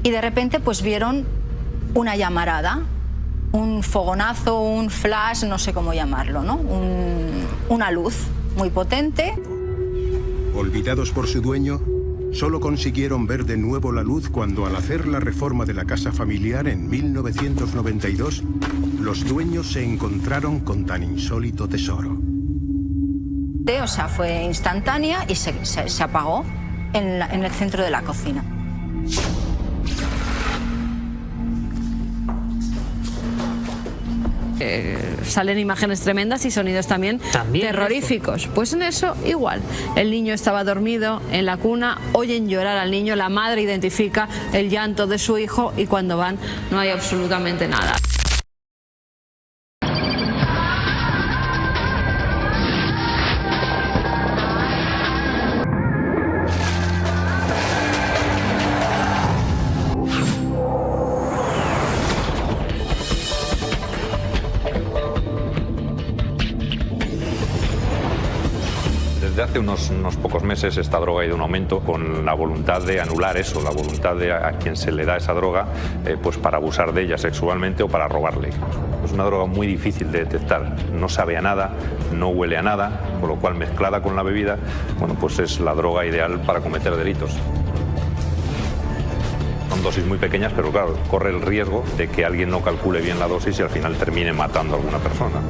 y de repente pues vieron una llamarada, un fogonazo, un flash, no sé cómo llamarlo, ¿no? Una luz muy potente. Olvidados por su dueño, solo consiguieron ver de nuevo la luz cuando, al hacer la reforma de la casa familiar en 1992, los dueños se encontraron con tan insólito tesoro. O sea, fue instantánea y se apagó en el centro de la cocina. Salen imágenes tremendas y sonidos también terroríficos. Eso. Pues en eso igual. El niño estaba dormido en la cuna, oyen llorar al niño, la madre identifica el llanto de su hijo y cuando van no hay absolutamente nada. Desde hace unos pocos meses esta droga ha ido en aumento con la voluntad de anular eso, la voluntad de a quien se le da esa droga pues para abusar de ella sexualmente o para robarle. Es una droga muy difícil de detectar, no sabe a nada, no huele a nada, con lo cual mezclada con la bebida, bueno, pues es la droga ideal para cometer delitos. Son dosis muy pequeñas, pero claro, corre el riesgo de que alguien no calcule bien la dosis y al final termine matando a alguna persona.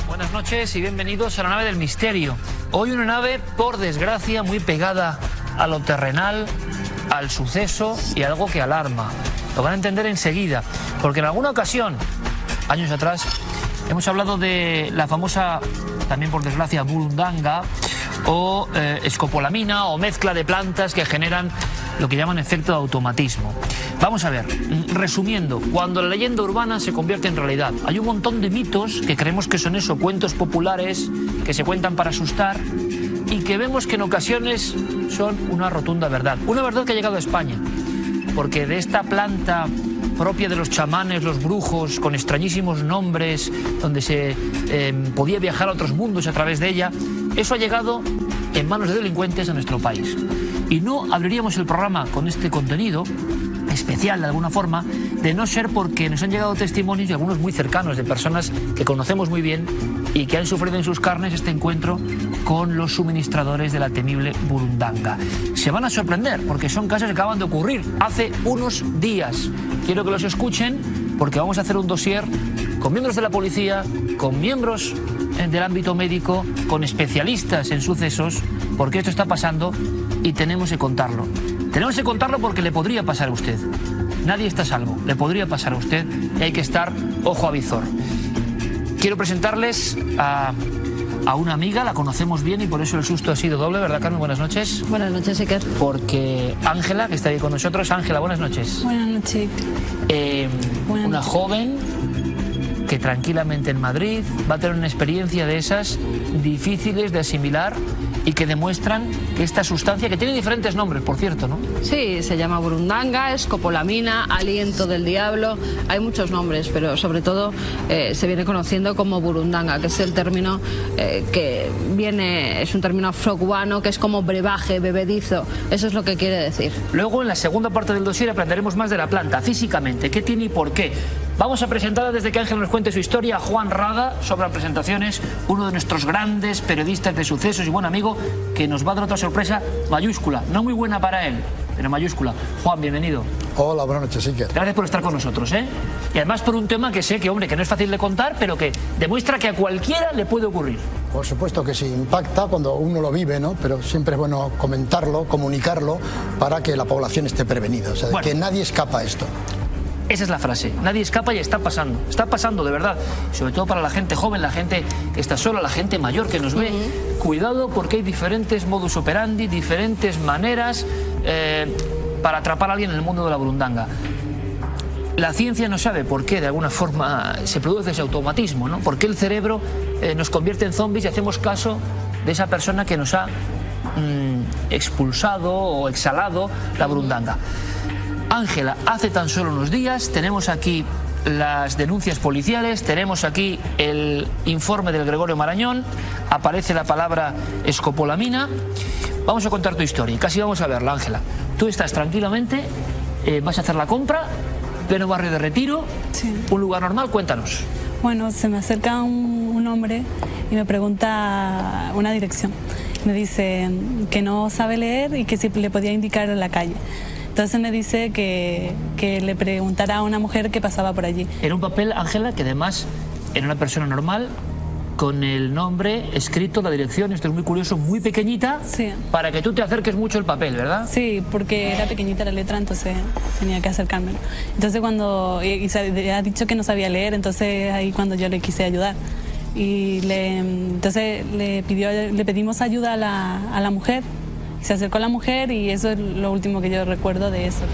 Buenas noches y bienvenidos a la nave del misterio. Hoy una nave, por desgracia, muy pegada a lo terrenal, al suceso y algo que alarma. Lo van a entender enseguida, porque en alguna ocasión, años atrás, hemos hablado de la famosa, también por desgracia, burundanga o escopolamina o mezcla de plantas que generan lo que llaman efecto de automatismo. Vamos a ver, resumiendo, cuando la leyenda urbana se convierte en realidad, hay un montón de mitos que creemos que son eso, cuentos populares que se cuentan para asustar y que vemos que en ocasiones son una rotunda verdad. Una verdad que ha llegado a España, porque de esta planta propia de los chamanes, los brujos, con extrañísimos nombres, donde se podía viajar a otros mundos a través de ella, eso ha llegado en manos de delincuentes a nuestro país. Y no abriríamos el programa con este contenido especial de alguna forma, de no ser porque nos han llegado testimonios y algunos muy cercanos de personas que conocemos muy bien y que han sufrido en sus carnes este encuentro con los suministradores de la temible burundanga. Se van a sorprender porque son casos que acaban de ocurrir hace unos días. Quiero que los escuchen porque vamos a hacer un dossier con miembros de la policía, con miembros del ámbito médico, con especialistas en sucesos, porque esto está pasando y tenemos que contarlo. Tenemos que contarlo porque le podría pasar a usted. Nadie está a salvo, le podría pasar a usted y hay que estar ojo a visor. Quiero presentarles a una amiga, la conocemos bien y por eso el susto ha sido doble, ¿verdad, Carmen? Buenas noches. Buenas noches, Iker. Porque Ángela, que está ahí con nosotros. Ángela, buenas noches. Buenas noches. Una joven que tranquilamente en Madrid va a tener una experiencia de esas difíciles de asimilar y que demuestran que esta sustancia, que tiene diferentes nombres, por cierto, ¿no? Sí, se llama burundanga, escopolamina, aliento del diablo, hay muchos nombres, pero sobre todo se viene conociendo como burundanga, que es el término que viene, es un término afrocubano, que es como brebaje, bebedizo, eso es lo que quiere decir. Luego, en la segunda parte del dossier, aprenderemos más de la planta, físicamente, qué tiene y por qué. Vamos a presentar, desde que Ángel nos cuente su historia, a Juan Rada, Sobran Presentaciones, uno de nuestros grandes periodistas de sucesos y buen amigo, que nos va a dar otra sorpresa mayúscula, no muy buena para él, pero mayúscula. Juan, bienvenido. Hola, buenas noches, Iker. Gracias por estar con nosotros, ¿eh? Y además por un tema que sé que, hombre, que no es fácil de contar, pero que demuestra que a cualquiera le puede ocurrir. Por supuesto que sí, impacta cuando uno lo vive, ¿no? Pero siempre es bueno comentarlo, comunicarlo, para que la población esté prevenida, o sea, de que nadie escapa a esto. Esa es la frase, nadie escapa y está pasando de verdad, sobre todo para la gente joven, la gente que está sola, la gente mayor que nos ve. Cuidado porque hay diferentes modus operandi, diferentes maneras para atrapar a alguien en el mundo de la burundanga. La ciencia no sabe por qué de alguna forma se produce ese automatismo, ¿no? Por qué el cerebro nos convierte en zombies y hacemos caso de esa persona que nos ha expulsado o exhalado la burundanga. Ángela, hace tan solo unos días tenemos aquí las denuncias policiales, tenemos aquí el informe del Gregorio Marañón, aparece la palabra escopolamina. Vamos a contar tu historia y casi vamos a verla, Ángela. Tú estás tranquilamente, vas a hacer la compra, pleno barrio de Retiro, sí. Un lugar normal, cuéntanos. Bueno, se me acerca un hombre y me pregunta una dirección. Me dice que no sabe leer y que si le podía indicar la calle. Entonces me dice que le preguntara a una mujer que pasaba por allí. Era un papel, Ángela, que además era una persona normal, con el nombre escrito, la dirección, esto es muy curioso, muy pequeñita, sí. Para que tú te acerques mucho el papel, ¿verdad? Sí, porque era pequeñita la letra, entonces tenía que acercármelo. Entonces cuando y ha dicho que no sabía leer, entonces ahí cuando yo le quise ayudar. Y entonces le pedimos ayuda a la mujer, y se acercó a la mujer y eso es lo último que yo recuerdo de eso.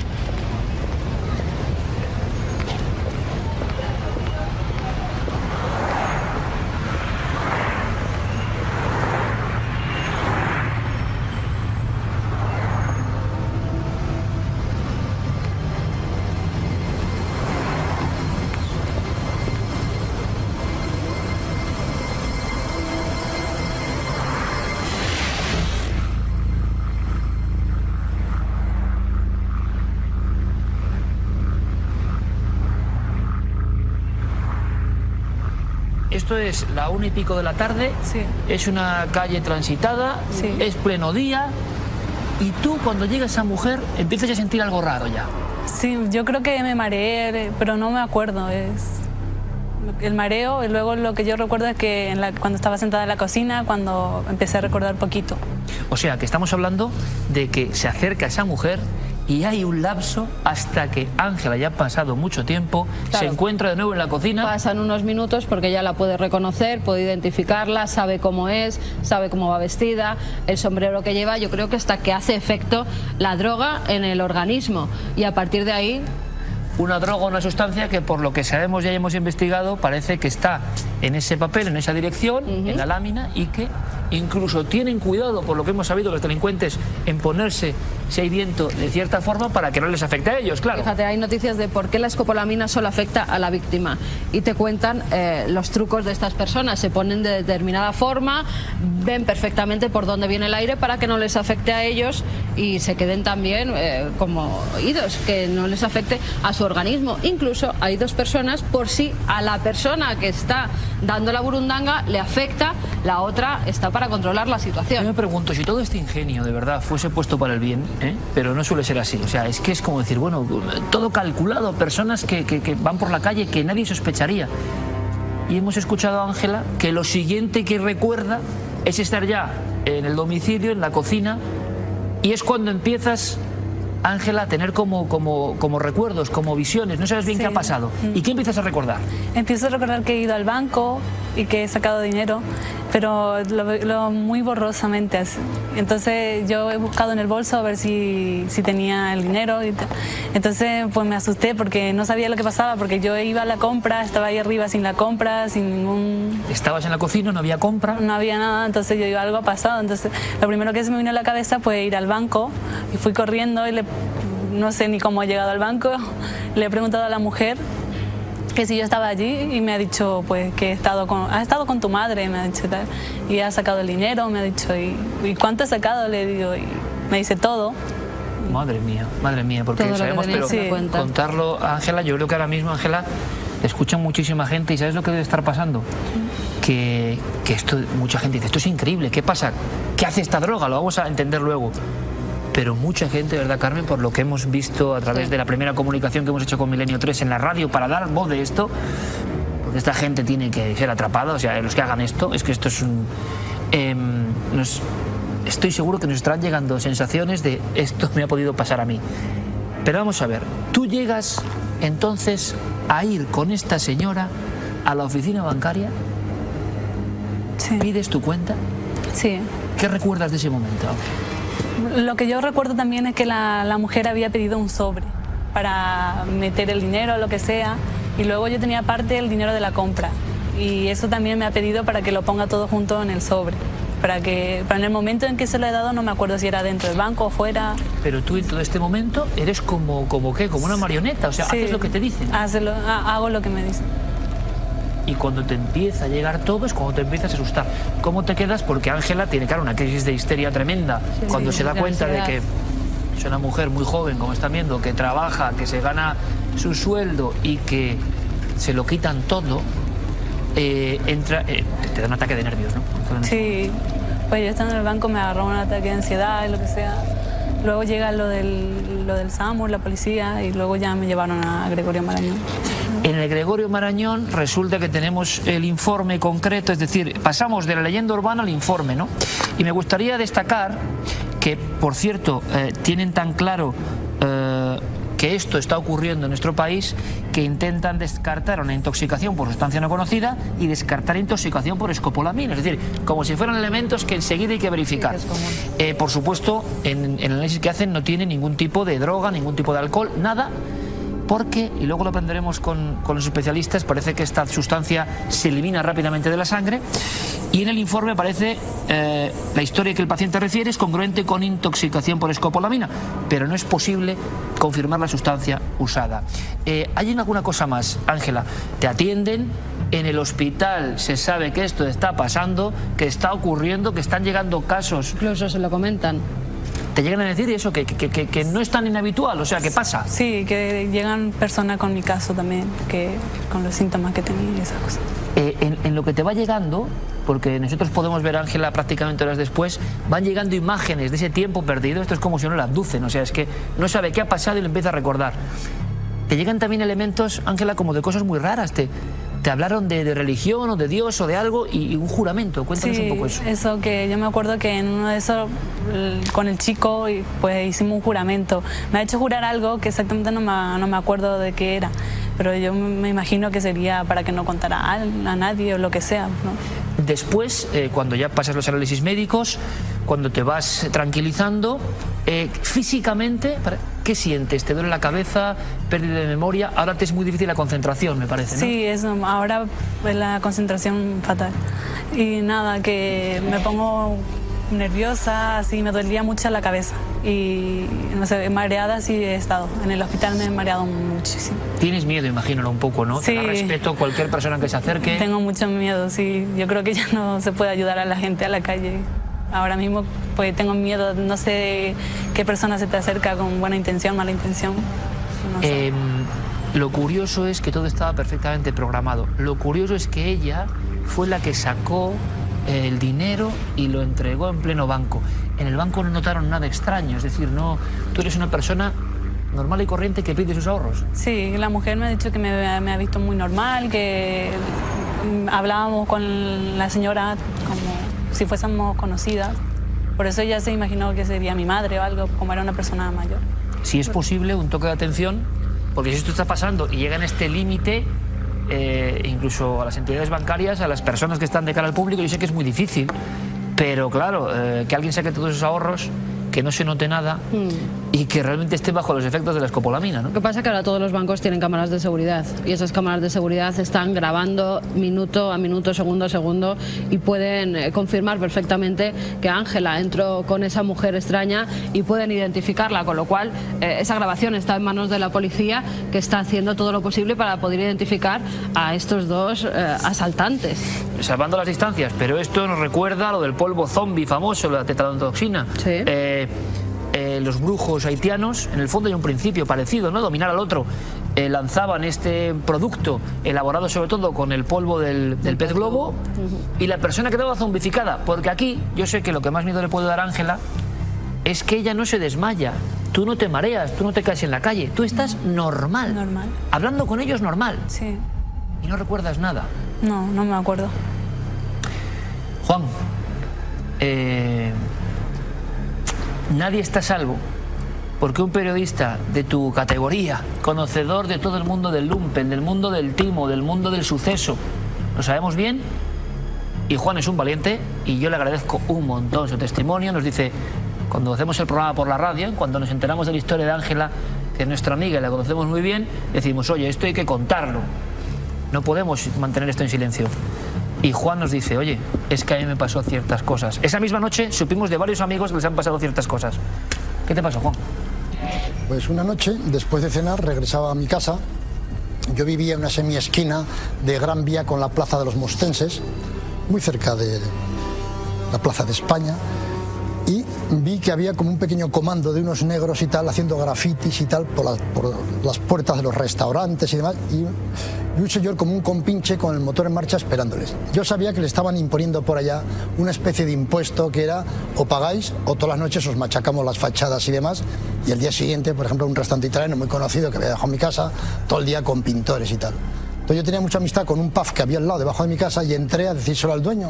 Esto es la 1:00 de la tarde, sí. Es una calle transitada, sí. Es pleno día y tú cuando llega esa mujer empiezas a sentir algo raro ya. Sí, yo creo que me mareé, pero no me acuerdo, es el mareo y luego lo que yo recuerdo es que cuando estaba sentada en la cocina, cuando empecé a recordar poquito. O sea, que estamos hablando de que se acerca esa mujer y hay un lapso hasta que Ángela, ya ha pasado mucho tiempo, claro, se encuentra de nuevo en la cocina. Pasan unos minutos porque ya la puede reconocer, puede identificarla, sabe cómo es, sabe cómo va vestida, el sombrero que lleva. Yo creo que hasta que hace efecto la droga en el organismo y a partir de ahí... Una droga, una sustancia que por lo que sabemos ya hemos investigado parece que está en ese papel, en esa dirección, en la lámina, y que incluso tienen cuidado, por lo que hemos sabido los delincuentes, en ponerse, si hay viento, de cierta forma para que no les afecte a ellos, claro. Fíjate, hay noticias de por qué la escopolamina solo afecta a la víctima y te cuentan los trucos de estas personas. Se ponen de determinada forma, ven perfectamente por dónde viene el aire para que no les afecte a ellos y se queden también como oídos, que no les afecte a su organismo. Incluso hay dos personas, por si a la persona que está dando la burundanga le afecta, la otra está para controlar la situación. Yo me pregunto, si todo este ingenio de verdad fuese puesto para el bien, pero no suele ser así, o sea, es que es como decir, bueno, todo calculado, personas que van por la calle que nadie sospecharía. Y hemos escuchado a Ángela que lo siguiente que recuerda es estar ya en el domicilio, en la cocina, y es cuando empiezas, Ángela, a tener como recuerdos, como visiones, no sabes bien qué ha pasado. ¿Y qué empiezas a recordar? Empiezo a recordar que he ido al banco y que he sacado dinero, pero lo muy borrosamente así. Entonces yo he buscado en el bolso a ver si tenía el dinero. Entonces pues me asusté porque no sabía lo que pasaba, porque yo iba a la compra, estaba ahí arriba sin la compra, sin ningún... Estabas en la cocina, no había compra. No había nada, entonces yo digo, algo ha pasado. Entonces lo primero que se me vino a la cabeza fue ir al banco y fui corriendo y no sé ni cómo he llegado al banco, le he preguntado a la mujer que si yo estaba allí y me ha dicho pues que has estado con tu madre, me ha dicho tal, y ha sacado el dinero, me ha dicho y ¿cuánto he sacado? Le digo y me dice todo. Madre mía, porque todo sabemos, pero contarlo a Ángela, yo creo que ahora mismo, Ángela, escucha muchísima gente y ¿sabes lo que debe estar pasando? Que esto, mucha gente dice, esto es increíble, ¿qué pasa? ¿Qué hace esta droga? Lo vamos a entender luego. Pero mucha gente, ¿verdad, Carmen? Por lo que hemos visto a través de la primera comunicación que hemos hecho con Milenio 3 en la radio para dar voz de esto, porque esta gente tiene que ser atrapada, o sea, los que hagan esto, es que esto es un... estoy seguro que nos estarán llegando sensaciones de esto me ha podido pasar a mí. Pero vamos a ver, tú llegas entonces a ir con esta señora a la oficina bancaria, sí. ¿Pides tu cuenta? Sí. ¿Qué recuerdas de ese momento? Lo que yo recuerdo también es que la mujer había pedido un sobre para meter el dinero o lo que sea, y luego yo tenía aparte el dinero de la compra y eso también me ha pedido para que lo ponga todo junto en el sobre. Pero en el momento en que se lo he dado no me acuerdo si era dentro del banco o fuera. Pero tú en todo este momento eres como ¿qué? Como una marioneta, o sea, Sí. haces lo que te dicen. Hago lo que me dicen. Y cuando te empieza a llegar todo es cuando te empiezas a asustar. ¿Cómo te quedas? Porque Ángela tiene, claro, una crisis de histeria tremenda. Cuando se da cuenta de que es una mujer muy joven, como están viendo, que trabaja, que se gana su sueldo y que se lo quitan todo, te da un ataque de nervios, ¿no? Sí, pues yo estando en el banco me agarró un ataque de ansiedad y lo que sea. Luego llega lo del SAMUR, la policía, y luego ya me llevaron a Gregorio Marañón. En el Gregorio Marañón resulta que tenemos el informe concreto, es decir, pasamos de la leyenda urbana al informe, ¿no? Y me gustaría destacar que, por cierto, tienen tan claro que esto está ocurriendo en nuestro país que intentan descartar una intoxicación por sustancia no conocida y descartar intoxicación por escopolamina, es decir, como si fueran elementos que enseguida hay que verificar. Por supuesto, en el análisis que hacen no tiene ningún tipo de droga, ningún tipo de alcohol, nada, porque, y luego lo aprenderemos con los especialistas, parece que esta sustancia se elimina rápidamente de la sangre, y en el informe aparece la historia que el paciente refiere es congruente con intoxicación por escopolamina, pero no es posible confirmar la sustancia usada. ¿Hay alguna cosa más, Ángela? ¿Te atienden? En el hospital se sabe que esto está pasando, que está ocurriendo, que están llegando casos. Incluso se lo comentan. ¿Te llegan a decir eso? Que no es tan inhabitual, o sea, ¿qué pasa? Sí, que llegan personas con mi caso también, que con los síntomas que tenía y esas cosas. En lo que te va llegando, porque nosotros podemos ver a Ángela prácticamente horas después, van llegando imágenes de ese tiempo perdido. Esto es como si no la abducen, o sea, es que no sabe qué ha pasado y lo empieza a recordar. Te llegan también elementos, Ángela, como de cosas muy raras. Te hablaron de religión o de Dios o de algo y un juramento. Cuéntanos un poco eso. Eso, que yo me acuerdo que en uno de esos, con el chico, pues hicimos un juramento. Me ha hecho jurar algo que exactamente no me acuerdo de qué era, pero yo me imagino que sería para que no contara a nadie o lo que sea, ¿no? Después, cuando ya pasas los análisis médicos, cuando te vas tranquilizando, físicamente, ¿qué sientes? ¿Te duele la cabeza? ¿Pérdida de memoria? Ahora te es muy difícil la concentración, me parece, ¿no? Sí, eso, ahora es la concentración fatal. Y nada, que me pongo nerviosa, así me dolía mucho la cabeza. Y no sé, mareada sí he estado. En el hospital me he mareado muchísimo. Tienes miedo, imagino, un poco, ¿no? Sí. Te da respeto a cualquier persona que se acerque. Tengo mucho miedo, sí. Yo creo que ya no se puede ayudar a la gente a la calle. Ahora mismo pues tengo miedo, no sé qué persona se te acerca con buena intención, mala intención. No sé. Lo curioso es que todo estaba perfectamente programado. Lo curioso es que ella fue la que sacó el dinero y lo entregó en pleno banco. En el banco no notaron nada extraño, es decir, no, tú eres una persona normal y corriente que pide sus ahorros. Sí, la mujer me ha dicho que me ha visto muy normal, que hablábamos con la señora como si fuésemos conocidas. Por eso ella se imaginó que sería mi madre o algo, como era una persona mayor. Si es posible, un toque de atención, porque si esto está pasando y llega en este límite, incluso a las entidades bancarias, a las personas que están de cara al público, yo sé que es muy difícil, pero claro, que alguien saque todos esos ahorros, que no se note nada y que realmente esté bajo los efectos de la escopolamina, ¿no? Lo que pasa es que ahora todos los bancos tienen cámaras de seguridad y esas cámaras de seguridad están grabando minuto a minuto, segundo a segundo y pueden confirmar perfectamente que Ángela entró con esa mujer extraña y pueden identificarla, con lo cual esa grabación está en manos de la policía, que está haciendo todo lo posible para poder identificar a estos dos asaltantes. Salvando las distancias, pero esto nos recuerda a lo del polvo zombie famoso, la tetrodotoxina. Sí. Los brujos haitianos, en el fondo hay un principio parecido, ¿no? Dominar al otro. Lanzaban este producto elaborado sobre todo con el polvo del pez globo y la persona quedaba zombificada, porque aquí yo sé que lo que más miedo le puede dar a Ángela es que ella no se desmaya, tú no te mareas, tú no te caes en la calle, tú estás normal. Normal. Hablando con ellos normal. Sí. Y no recuerdas nada. No, no me acuerdo. Juan, nadie está a salvo porque un periodista de tu categoría, conocedor de todo el mundo del lumpen, del mundo del timo, del mundo del suceso, lo sabemos bien, y Juan es un valiente y yo le agradezco un montón su testimonio. Nos dice, cuando hacemos el programa por la radio, cuando nos enteramos de la historia de Ángela, que es nuestra amiga y la conocemos muy bien, decimos, oye, esto hay que contarlo, no podemos mantener esto en silencio. y Juan nos dice, oye, es que a mí me pasó ciertas cosas. Esa misma noche supimos de varios amigos que les han pasado ciertas cosas. ¿Qué te pasó, Juan? Pues una noche, después de cenar, regresaba a mi casa. Yo vivía en una semiesquina de Gran Vía con la Plaza de los Mostenses, muy cerca de la Plaza de España, y vi que había como un pequeño comando de unos negros y tal, haciendo grafitis y tal por las puertas de los restaurantes y demás, y un señor como un compinche con el motor en marcha esperándoles. Yo sabía que le estaban imponiendo por allá una especie de impuesto que era o pagáis o todas las noches os machacamos las fachadas y demás, y el día siguiente, por ejemplo, un restaurante italiano muy conocido que había dejado en mi casa, todo el día con pintores y tal. Entonces yo tenía mucha amistad con un pub que había al lado, debajo de mi casa, y entré a decírselo al dueño.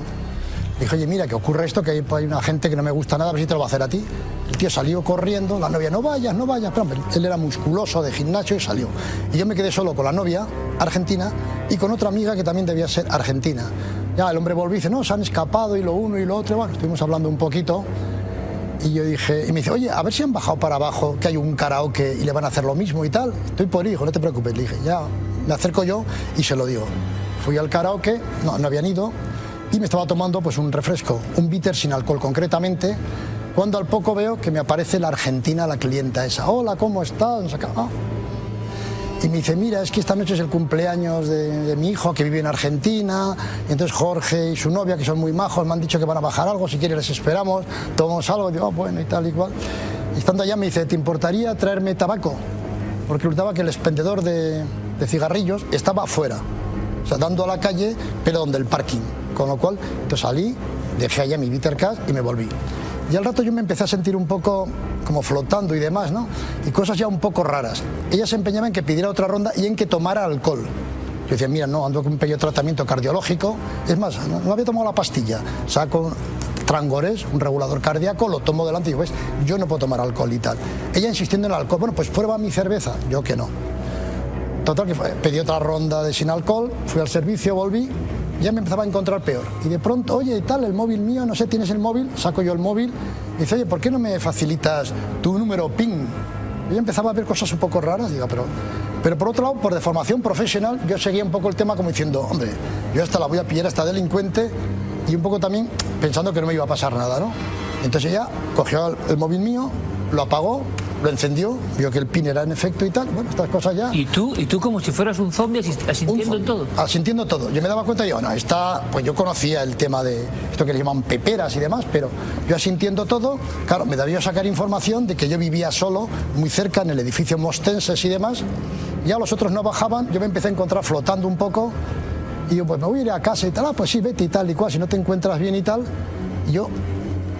Dije, oye, mira, que ocurre esto, que hay una gente que no me gusta nada, a ver si te lo va a hacer a ti. El tío salió corriendo, la novia, no vayas, no vayas. Pero él era musculoso, de gimnasio, y salió. Y yo me quedé solo con la novia, argentina, y con otra amiga que también debía ser argentina. Ya el hombre volvió y dice, no, se han escapado y lo uno y lo otro. Bueno, estuvimos hablando un poquito. Y yo dije, y me dice, oye, a ver si han bajado para abajo, que hay un karaoke y le van a hacer lo mismo y tal. Estoy por hijo, no te preocupes. Le dije, ya, me acerco yo y se lo digo. Fui al karaoke, no habían ido. Y me estaba tomando pues un refresco, un bitter sin alcohol concretamente, cuando al poco veo que me aparece la argentina, la clienta esa. Hola, ¿cómo estás? Y me dice, mira, es que esta noche es el cumpleaños de mi hijo que vive en Argentina, y entonces Jorge y su novia, que son muy majos, me han dicho que van a bajar algo, si quieres les esperamos, tomamos algo. Y digo, bueno, y tal y cual. Y estando allá me dice, ¿te importaría traerme tabaco? Porque resultaba que el expendedor de cigarrillos estaba afuera, o sea, dando a la calle, pero donde el parking. Con lo cual, entonces salí, dejé allá mi bitter cash y me volví. Y al rato yo me empecé a sentir un poco como flotando y demás, ¿no? Y cosas ya un poco raras. Ella se empeñaba en que pidiera otra ronda y en que tomara alcohol. Yo decía, mira, no, ando con un pequeño tratamiento cardiológico. Es más, no había tomado la pastilla. Saco Trangores, un regulador cardíaco, lo tomo delante y digo, ¿ves? Yo no puedo tomar alcohol y tal. Ella insistiendo en el alcohol. Bueno, pues prueba mi cerveza. Yo que no. Total, que pedí otra ronda de sin alcohol, fui al servicio, volví. Ya me empezaba a encontrar peor. Y de pronto, oye, y tal, el móvil mío, no sé, ¿tienes el móvil? Saco yo el móvil. Y dice, oye, ¿por qué no me facilitas tu número PIN? Y yo empezaba a ver cosas un poco raras. Digo, pero por otro lado, por deformación profesional, yo seguía un poco el tema como diciendo, hombre, yo hasta la voy a pillar a esta delincuente, y un poco también pensando que no me iba a pasar nada, ¿no? Entonces ella cogió el móvil mío, lo apagó, lo encendió, vio que el PIN era en efecto y tal, bueno, estas cosas ya. ¿Y tú como si fueras un zombie asintiendo en todo? Asintiendo todo. Yo me daba cuenta y digo, no, pues yo conocía el tema de esto que le llaman peperas y demás, pero yo asintiendo todo, claro, me debía sacar información de que yo vivía solo, muy cerca, en el edificio Mostenses y demás. Ya los otros no bajaban, yo me empecé a encontrar flotando un poco, y yo, pues me voy a ir a casa y tal, pues sí, vete y tal y cual, si no te encuentras bien y tal. Y yo,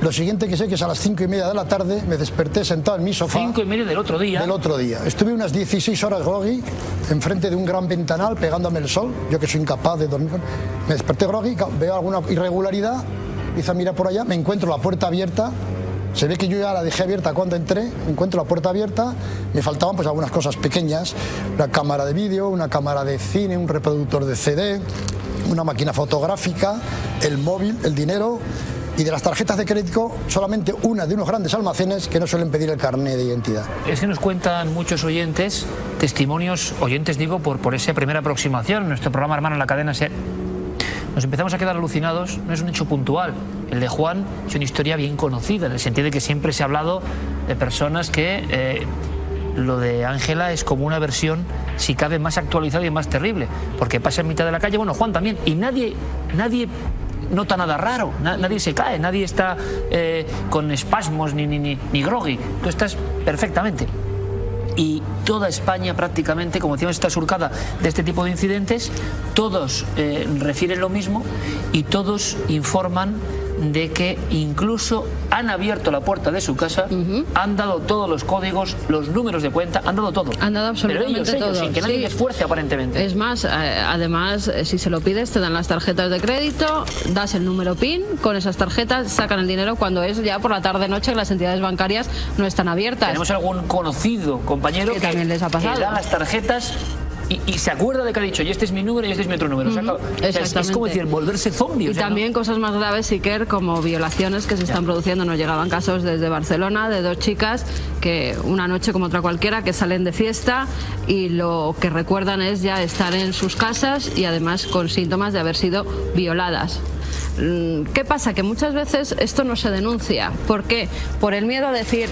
lo siguiente que sé que es a las 5:30 de la tarde me desperté sentado en mi sofá. 5:30 del otro día. Del otro día. Estuve unas 16 horas groggy, enfrente de un gran ventanal, pegándome el sol, yo que soy incapaz de dormir. Me desperté groggy, veo alguna irregularidad, empiezo a mirar por allá, me encuentro la puerta abierta. Se ve que yo ya la dejé abierta cuando entré, encuentro la puerta abierta, me faltaban pues algunas cosas pequeñas, una cámara de vídeo, una cámara de cine, un reproductor de CD, una máquina fotográfica, el móvil, el dinero, y de las tarjetas de crédito solamente una de unos grandes almacenes que no suelen pedir el carnet de identidad. Es que nos cuentan muchos oyentes, testimonios, oyentes digo, por esa primera aproximación, nuestro programa hermano en la cadena SER. Nos empezamos a quedar alucinados, no es un hecho puntual. El de Juan es una historia bien conocida, en el sentido de que siempre se ha hablado de personas que lo de Ángela es como una versión, si cabe, más actualizada y más terrible, porque pasa en mitad de la calle, bueno, Juan también, y nadie nota nada raro, nadie se cae, nadie está con espasmos ni groggy, tú estás perfectamente. Y toda España prácticamente, como decíamos, está surcada de este tipo de incidentes, todos refieren lo mismo y todos informan de que incluso han abierto la puerta de su casa, han dado todos los códigos, los números de cuenta, han dado todo. Han dado absolutamente pero ellos, todo. sin que nadie les esfuerce aparentemente. Es más, además, si se lo pides, te dan las tarjetas de crédito, das el número PIN, con esas tarjetas sacan el dinero cuando es ya por la tarde-noche que las entidades bancarias no están abiertas. Tenemos algún conocido compañero que también les ha pasado. Que da las tarjetas y se acuerda de que ha dicho, y este es mi número y este es mi otro número. O sea, es como decir, volverse zombie. Y también cosas más graves, Iker, como violaciones que se están produciendo. Nos llegaban casos desde Barcelona de 2 chicas que una noche como otra cualquiera que salen de fiesta y lo que recuerdan es ya estar en sus casas y además con síntomas de haber sido violadas. ¿Qué pasa? Que muchas veces esto no se denuncia. ¿Por qué? Por el miedo a decir,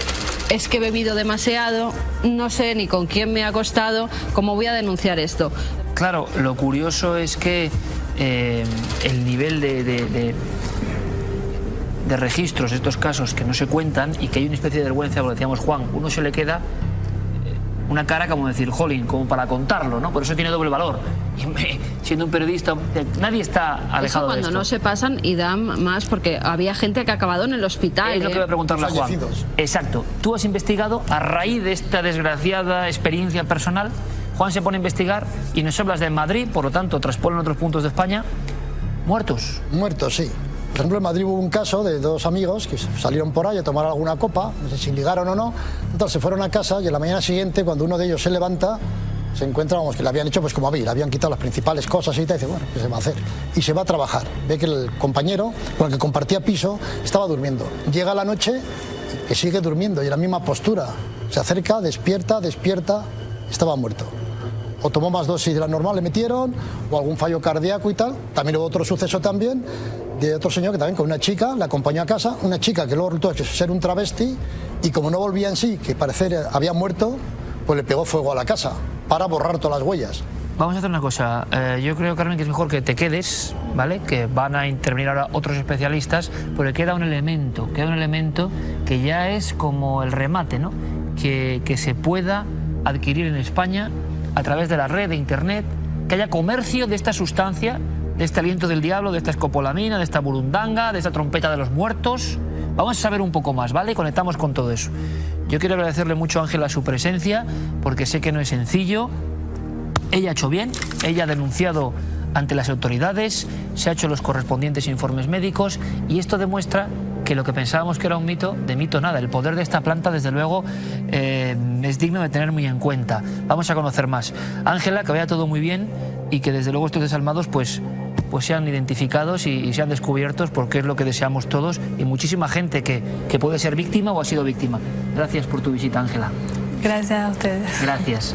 es que he bebido demasiado, no sé ni con quién me he acostado, ¿cómo voy a denunciar esto? Claro, lo curioso es que el nivel de registros de estos casos que no se cuentan y que hay una especie de vergüenza, como decíamos Juan, uno se le queda una cara como decir, jolín, como para contarlo, ¿no? Por eso tiene doble valor. Y siendo un periodista, nadie está alejado de esto. Cuando no se pasan y dan más, porque había gente que ha acabado en el hospital. Es lo que voy a preguntarle a Juan. Exacto. ¿Tú has investigado a raíz de esta desgraciada experiencia personal? Juan se pone a investigar y nos hablas de Madrid, por lo tanto, traspolan otros puntos de España. ¿Muertos? Muertos, sí. Por ejemplo, en Madrid hubo un caso de 2 amigos que salieron por ahí a tomar alguna copa, no sé si ligaron o no, entonces se fueron a casa y en la mañana siguiente, cuando uno de ellos se levanta, se encuentra, vamos, que le habían hecho pues como a mí, le habían quitado las principales cosas y tal, y dice, bueno, ¿qué se va a hacer? Y se va a trabajar. Ve que el compañero con el que compartía piso estaba durmiendo. Llega la noche que sigue durmiendo y en la misma postura. Se acerca, despierta, estaba muerto. O tomó más dosis de la normal, le metieron, o algún fallo cardíaco y tal. También hubo otro suceso también de otro señor que también con una chica la acompañó a casa, una chica que luego resultó ser un travesti y como no volvía en sí, que parecía había muerto, pues le pegó fuego a la casa para borrar todas las huellas. Vamos a hacer una cosa, yo creo, Carmen, que es mejor que te quedes, ¿vale? Que van a intervenir ahora otros especialistas, porque queda un elemento que ya es como el remate, ¿no? Que se pueda adquirir en España a través de la red de internet, que haya comercio de esta sustancia, de este aliento del diablo, de esta escopolamina, de esta burundanga, de esta trompeta de los muertos. Vamos a saber un poco más, ¿vale? Conectamos con todo eso. Yo quiero agradecerle mucho a Ángela su presencia, porque sé que no es sencillo. Ella ha hecho bien, ella ha denunciado ante las autoridades, se ha hecho los correspondientes informes médicos y esto demuestra que lo que pensábamos que era un mito, de mito nada. El poder de esta planta, desde luego, es digno de tener muy en cuenta. Vamos a conocer más. Ángela, que vaya todo muy bien y que desde luego estos desalmados pues sean identificados y sean descubiertos, porque es lo que deseamos todos y muchísima gente que puede ser víctima o ha sido víctima. Gracias por tu visita, Ángela. Gracias a ustedes. Gracias.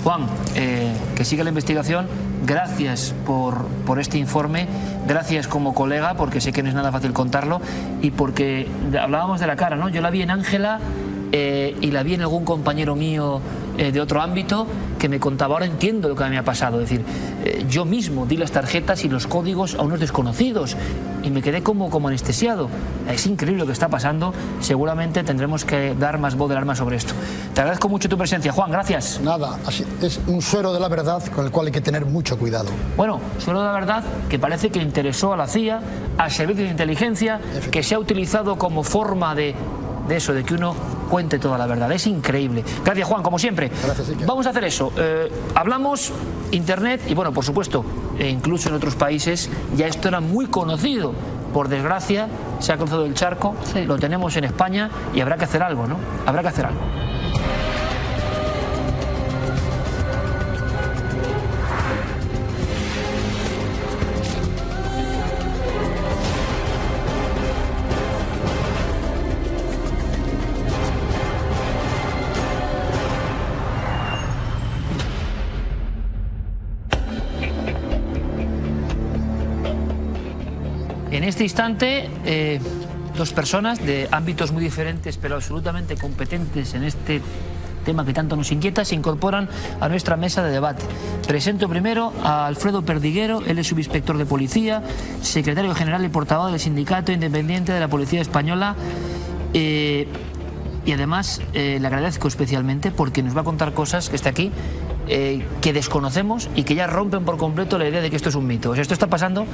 Juan, que siga la investigación. Gracias por este informe, gracias como colega, porque sé que no es nada fácil contarlo y porque hablábamos de la cara, ¿no? Yo la vi en Ángela y la vi en algún compañero mío de otro ámbito que me contaba, ahora entiendo lo que me ha pasado, es decir, yo mismo di las tarjetas y los códigos a unos desconocidos y me quedé como anestesiado. Es increíble lo que está pasando, seguramente tendremos que dar más voz del arma sobre esto. Te agradezco mucho tu presencia, Juan, gracias. Nada, así, es un suero de la verdad con el cual hay que tener mucho cuidado. Bueno, suero de la verdad que parece que interesó a la CIA, al servicio de inteligencia, que se ha utilizado como forma de eso, de que uno cuente toda la verdad. Es increíble. Gracias, Juan, como siempre. Gracias, Iker. Vamos a hacer eso. Hablamos internet y, bueno, por supuesto, incluso en otros países ya esto era muy conocido. Por desgracia, se ha cruzado el charco, sí. Lo tenemos en España y habrá que hacer algo, ¿no? Habrá que hacer algo. En este instante, 2 personas de ámbitos muy diferentes, pero absolutamente competentes en este tema que tanto nos inquieta, se incorporan a nuestra mesa de debate. Presento primero a Alfredo Perdiguero, él es subinspector de policía, secretario general y portavoz del Sindicato Independiente de la Policía Española. Y además le agradezco especialmente porque nos va a contar cosas, que está aquí, que desconocemos y que ya rompen por completo la idea de que esto es un mito. O sea, esto está pasando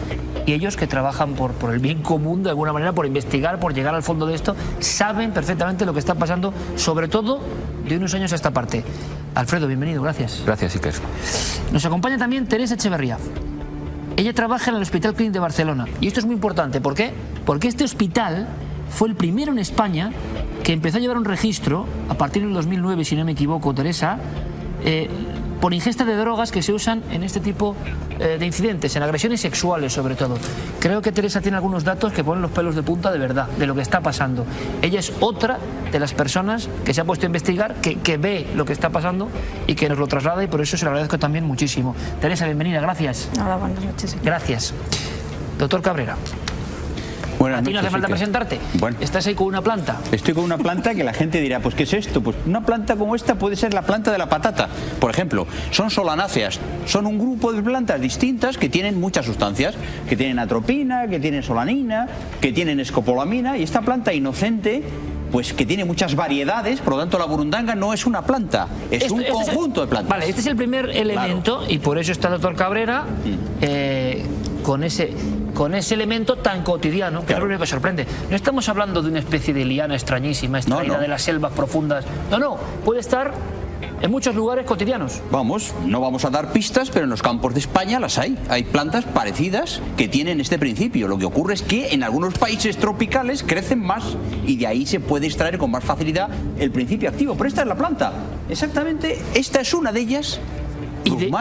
y ellos, que trabajan por el bien común de alguna manera, por investigar, por llegar al fondo de esto, saben perfectamente lo que está pasando, sobre todo de unos años a esta parte. Alfredo, bienvenido, gracias. Gracias, Iker. Nos acompaña también Teresa Echeverría. Ella trabaja en el Hospital Clínic de Barcelona y esto es muy importante. ¿Por qué? Porque este hospital fue el primero en España que empezó a llevar un registro a partir del 2009, si no me equivoco, Teresa, por ingesta de drogas que se usan en este tipo de incidentes, en agresiones sexuales sobre todo. Creo que Teresa tiene algunos datos que ponen los pelos de punta de verdad, de lo que está pasando. Ella es otra de las personas que se ha puesto a investigar, que ve lo que está pasando y que nos lo traslada, y por eso se lo agradezco también muchísimo. Teresa, bienvenida, gracias. Hola, buenas noches. Gracias. Doctor Cabrera. Buenas ¿A ti no hace noches, falta Iker. presentarte? Bueno. ¿Estás ahí con una planta? Estoy con una planta que la gente dirá, pues ¿qué es esto? Pues una planta como esta puede ser la planta de la patata. Por ejemplo, son solanáceas. Son un grupo de plantas distintas que tienen muchas sustancias, que tienen atropina, que tienen solanina, que tienen escopolamina, y esta planta inocente, pues que tiene muchas variedades, por lo tanto la burundanga no es una planta, es un conjunto de plantas. Vale, este es el primer elemento, claro. Y por eso está el doctor Cabrera con ese elemento tan cotidiano, que claro. Es lo único que sorprende. No estamos hablando de una especie de liana extrañísima, extraída de las selvas profundas. No, puede estar en muchos lugares cotidianos. Vamos, no vamos a dar pistas, pero en los campos de España las hay. Hay plantas parecidas que tienen este principio. Lo que ocurre es que en algunos países tropicales crecen más y de ahí se puede extraer con más facilidad el principio activo. Pero esta es la planta. Exactamente, esta es una de ellas. Y de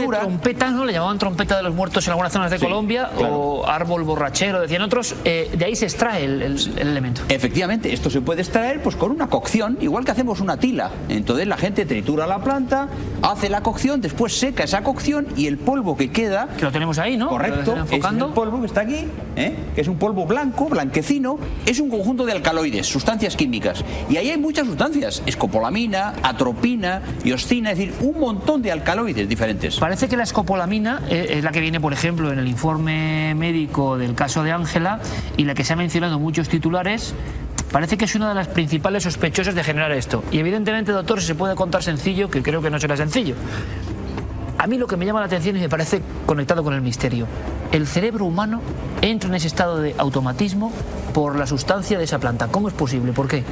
trompetas, ¿no? Le llamaban trompeta de los muertos en algunas zonas de Colombia, claro. O árbol borrachero, decían otros. De ahí se extrae el elemento. Efectivamente, esto se puede extraer pues con una cocción, igual que hacemos una tila. Entonces la gente tritura la planta, hace la cocción, después seca esa cocción y el polvo que queda... Que lo tenemos ahí, ¿no? Correcto, es el polvo que está aquí, que es un polvo blanco, blanquecino, es un conjunto de alcaloides, sustancias químicas. Y ahí hay muchas sustancias, escopolamina, atropina, hioscina, es decir, un montón de alcaloides diferentes. Parece que la escopolamina es la que viene, por ejemplo, en el informe médico del caso de Ángela y la que se ha mencionado en muchos titulares. Parece que es una de las principales sospechosas de generar esto. Y evidentemente, doctor, se puede contar sencillo, que creo que no será sencillo. A mí lo que me llama la atención y me parece conectado con el misterio: el cerebro humano entra en ese estado de automatismo por la sustancia de esa planta. ¿Cómo es posible? ¿Por qué?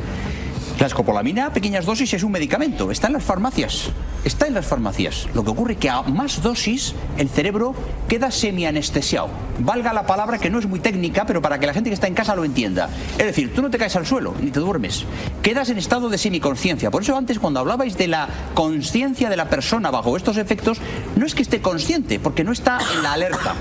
La escopolamina a pequeñas dosis es un medicamento, está en las farmacias. Está en las farmacias. Lo que ocurre es que a más dosis el cerebro queda semianestesiado. Valga la palabra, que no es muy técnica, pero para que la gente que está en casa lo entienda. Es decir, tú no te caes al suelo ni te duermes. Quedas en estado de semiconsciencia. Por eso antes, cuando hablabais de la consciencia de la persona bajo estos efectos, no es que esté consciente, porque no está en la alerta.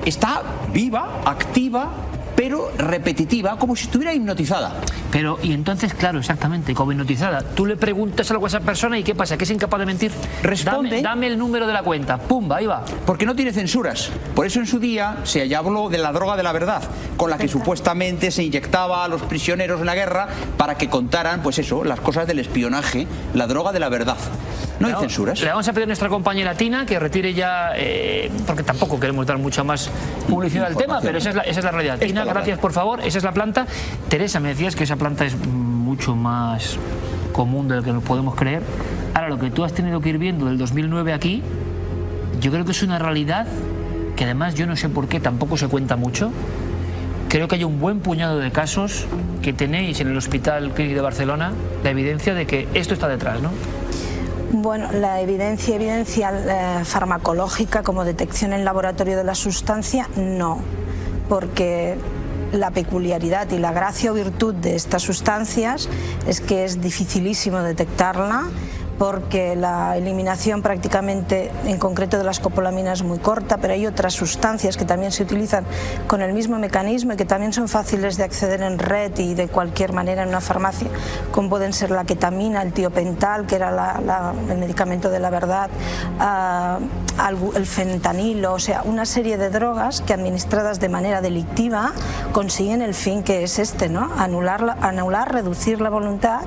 Está viva, activa, pero repetitiva, como si estuviera hipnotizada. Pero, y entonces, claro, exactamente, como hipnotizada. Tú le preguntas algo a esa persona y ¿qué pasa? ¿Que es incapaz de mentir? Responde. Dame el número de la cuenta. ¡Pumba! Ahí va. Porque no tiene censuras. Por eso en su día se habló de la droga de la verdad, con la que supuestamente se inyectaba a los prisioneros en la guerra para que contaran, pues eso, las cosas del espionaje, la droga de la verdad. No hay censuras. Le vamos a pedir a nuestra compañera Tina que retire ya, porque tampoco queremos dar mucha más publicidad al tema, pero esa es la realidad. Tina, gracias por favor, esa es la planta. Teresa, me decías que esa planta es mucho más común de lo que nos podemos creer. Ahora, lo que tú has tenido que ir viendo del 2009 aquí, yo creo que es una realidad que además yo no sé por qué tampoco se cuenta mucho. Creo que hay un buen puñado de casos que tenéis en el Hospital Clínic de Barcelona, la evidencia de que esto está detrás, ¿no? Bueno, la evidencia farmacológica como detección en laboratorio de la sustancia, no, porque la peculiaridad y la gracia o virtud de estas sustancias es que es dificilísimo detectarla, porque la eliminación prácticamente, en concreto de la escopolamina, es muy corta, pero hay otras sustancias que también se utilizan con el mismo mecanismo y que también son fáciles de acceder en red y de cualquier manera en una farmacia, como pueden ser la ketamina, el tiopental, que era el medicamento de la verdad, el fentanilo, o sea, una serie de drogas que administradas de manera delictiva consiguen el fin que es este, ¿no? Anular, reducir la voluntad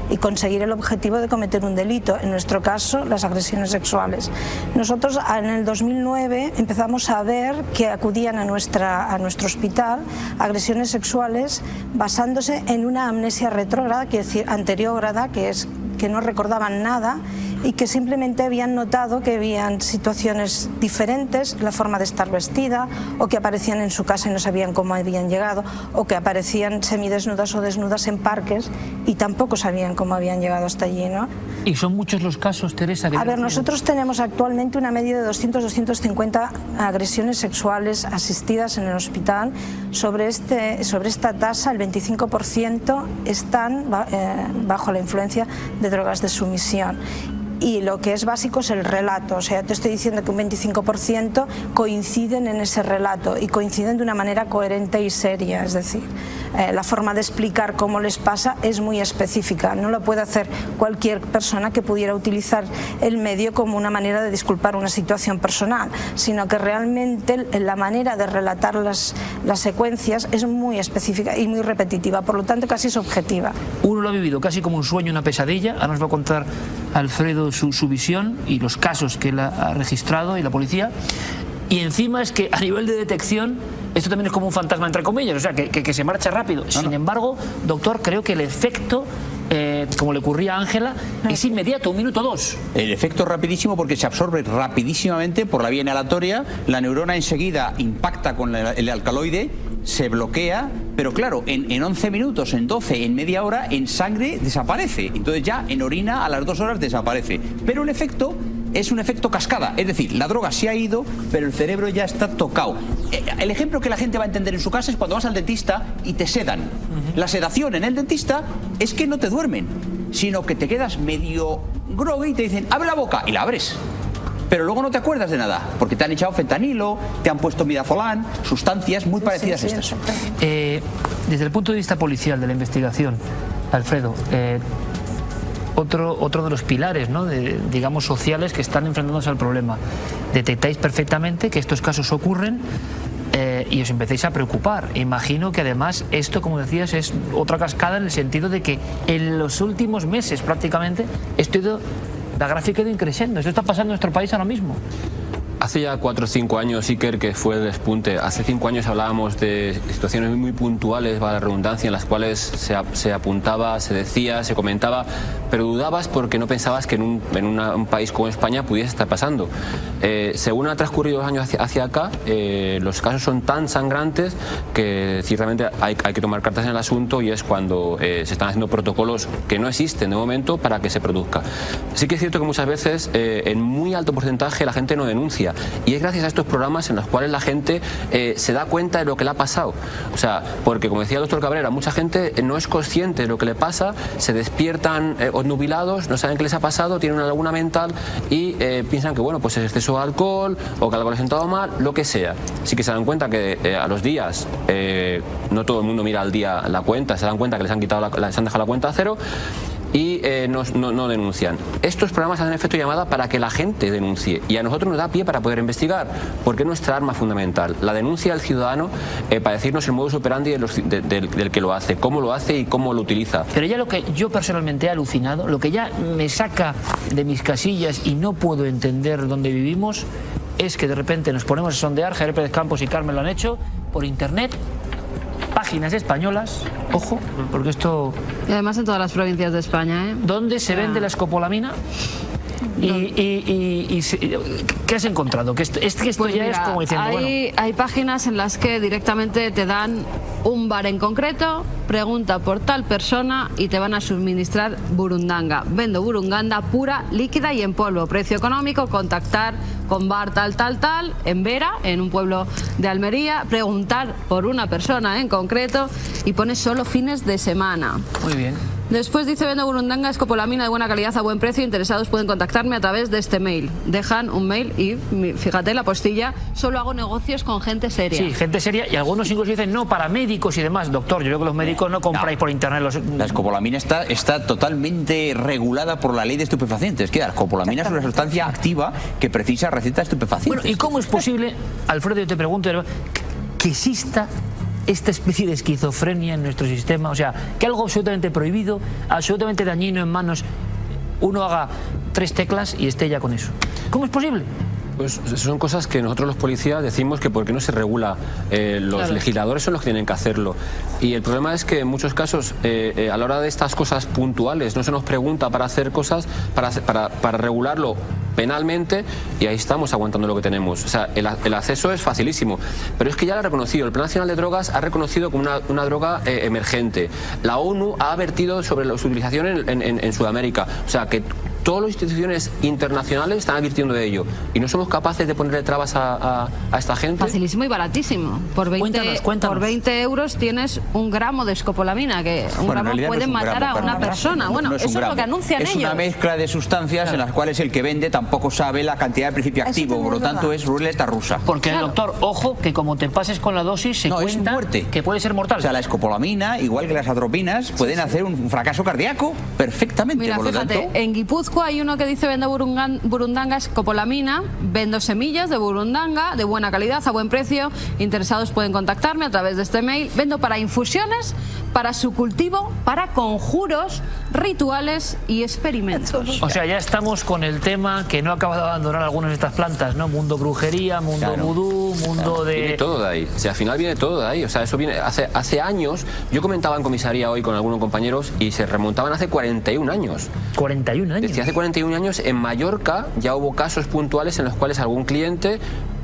y conseguir el objetivo de cometer un delito. En nuestro caso, las agresiones sexuales. Nosotros en el 2009 empezamos a ver que acudían a nuestro hospital agresiones sexuales basándose en una amnesia retrógrada, quiere decir anterógrada, que es que no recordaban nada y que simplemente habían notado que habían situaciones diferentes, la forma de estar vestida, o que aparecían en su casa y no sabían cómo habían llegado, o que aparecían semidesnudas o desnudas en parques y tampoco sabían cómo habían llegado hasta allí, ¿no? ¿Y son muchos los casos, Teresa? A ver, nosotros tenemos actualmente una media de 200-250 agresiones sexuales asistidas en el hospital. Sobre esta tasa, el 25% están bajo la influencia de drogas de sumisión. y lo que es básico es el relato. O sea, te estoy diciendo que un 25% coinciden en ese relato y coinciden de una manera coherente y seria, es decir, la forma de explicar cómo les pasa es muy específica, no lo puede hacer cualquier persona que pudiera utilizar el medio como una manera de disculpar una situación personal, sino que realmente la manera de relatar las secuencias es muy específica y muy repetitiva, por lo tanto casi es objetiva. Uno lo ha vivido casi como un sueño, una pesadilla. Ahora nos va a contar Alfredo su visión y los casos que él ha registrado y la policía. Y encima es que a nivel de detección esto también es como un fantasma entre comillas, o sea, que se marcha rápido. Sin embargo, doctor, creo que el efecto, como le ocurría a Ángela, es inmediato, 1 minuto 2. El efecto es rapidísimo porque se absorbe rapidísimamente por la vía inhalatoria, la neurona enseguida impacta con el alcaloide, se bloquea, pero claro, en 11 minutos, en 12, en media hora, en sangre desaparece. Entonces ya en orina a las 2 horas desaparece. Pero el efecto es un efecto cascada, es decir, la droga se ha ido, pero el cerebro ya está tocado. El ejemplo que la gente va a entender en su casa es cuando vas al dentista y te sedan. La sedación en el dentista es que no te duermen, sino que te quedas medio groggy y te dicen, abre la boca, y la abres. Pero luego no te acuerdas de nada, porque te han echado fentanilo, te han puesto midazolam, sustancias muy parecidas a estas. Desde el punto de vista policial de la investigación, Alfredo, otro de los pilares, ¿no?, digamos sociales que están enfrentándose al problema. Detectáis perfectamente que estos casos ocurren y os empecéis a preocupar. Imagino que además esto, como decías, es otra cascada en el sentido de que en los últimos meses prácticamente la gráfica ha ido increciendo. Esto está pasando en nuestro país ahora mismo. Hace ya 4 o 5 años, Iker, que fue el despunte. Hace 5 años hablábamos de situaciones muy puntuales, para la redundancia, en las cuales se apuntaba, se decía, se comentaba, pero dudabas porque no pensabas que en un país como España pudiese estar pasando. Según han transcurrido los años hacia acá, los casos son tan sangrantes que ciertamente hay que tomar cartas en el asunto, y es cuando se están haciendo protocolos que no existen de momento para que se produzca. Sí que es cierto que muchas veces, en muy alto porcentaje, la gente no denuncia. Y es gracias a estos programas en los cuales la gente se da cuenta de lo que le ha pasado. O sea, porque como decía el doctor Cabrera, mucha gente no es consciente de lo que le pasa, se despiertan obnubilados, no saben qué les ha pasado, tienen una laguna mental y piensan que bueno, pues es exceso de alcohol o que algo les ha sentado mal, lo que sea. Sí que se dan cuenta que a los días, no todo el mundo mira al día la cuenta, se dan cuenta que les han dejado la cuenta a cero, y no denuncian. Estos programas hacen efecto llamada para que la gente denuncie, y a nosotros nos da pie para poder investigar, porque es nuestra arma fundamental, la denuncia del ciudadano, para decirnos el modus operandi del que lo hace, cómo lo hace y cómo lo utiliza. Pero ya lo que yo personalmente he alucinado, lo que ya me saca de mis casillas y no puedo entender dónde vivimos, es que de repente nos ponemos a sondear, Javier Pérez Campos y Carmen lo han hecho, por internet, páginas españolas, ojo, porque esto... Y además en todas las provincias de España, ¿eh? ¿Dónde se vende la escopolamina? ¿Qué has encontrado? Que esto pues ya mira, es como diciendo, hay páginas en las que directamente te dan un bar en concreto, pregunta por tal persona y te van a suministrar burundanga. Vendo burundanga pura, líquida y en polvo. Precio económico, contactar con bar tal, en Vera, en un pueblo de Almería, preguntar por una persona en concreto y pones solo fines de semana. Muy bien. Después dice, vendo burundanga, escopolamina de buena calidad a buen precio, interesados pueden contactarme a través de este mail. Dejan un mail y fíjate la postilla, solo hago negocios con gente seria. Sí, gente seria, y algunos incluso dicen, no, para médicos y demás. Doctor, yo creo que los médicos no compráis por internet. La escopolamina está totalmente regulada por la ley de estupefacientes. Que la escopolamina es una sustancia activa que precisa receta de estupefacientes. Bueno, ¿y cómo es posible, Alfredo, yo te pregunto, que exista esta especie de esquizofrenia en nuestro sistema? O sea, que algo absolutamente prohibido, absolutamente dañino en manos, uno haga 3 teclas y esté ya con eso. ¿Cómo es posible? Pues son cosas que nosotros los policías decimos que porque no se regula, los legisladores son los que tienen que hacerlo. Y el problema es que en muchos casos, a la hora de estas cosas puntuales, no se nos pregunta para hacer cosas, para regularlo penalmente, y ahí estamos aguantando lo que tenemos. O sea, el acceso es facilísimo, pero es que ya lo ha reconocido. El Plan Nacional de Drogas ha reconocido como una droga emergente. La ONU ha advertido sobre su utilización en Sudamérica. O sea, que todas las instituciones internacionales están advirtiendo de ello y no somos capaces de ponerle trabas a esta gente. Facilísimo y baratísimo. Por 20 euros tienes un gramo de escopolamina, que un gramo puede matar a una persona. Bueno, no es eso es lo que anuncian ellos. Es una mezcla de sustancias en las cuales el que vende tampoco sabe la cantidad de principio activo, por lo tanto es ruleta rusa. Porque, doctor, ojo, que como te pases con la dosis, se cuenta que puede ser mortal. O sea, la escopolamina, igual que las atropinas, pueden hacer un fracaso cardíaco perfectamente. Mira, por lo fíjate, tanto, en Guipúzcoa hay uno que dice: vendo burundanga, escopolamina, vendo semillas de burundanga de buena calidad, a buen precio. Interesados pueden contactarme a través de este mail. Vendo para infusiones, para su cultivo, para conjuros, rituales y experimentos. O sea, ya estamos con el tema que no acaba de abandonar algunas de estas plantas, ¿no? Mundo brujería, mundo vudú, mundo de... Viene todo de ahí. O sea, al final viene todo de ahí. O sea, eso viene hace años. Yo comentaba en comisaría hoy con algunos compañeros y se remontaban hace 41 años. 41 años. Decía, hace 41 años en Mallorca ya hubo casos puntuales en los cuales algún cliente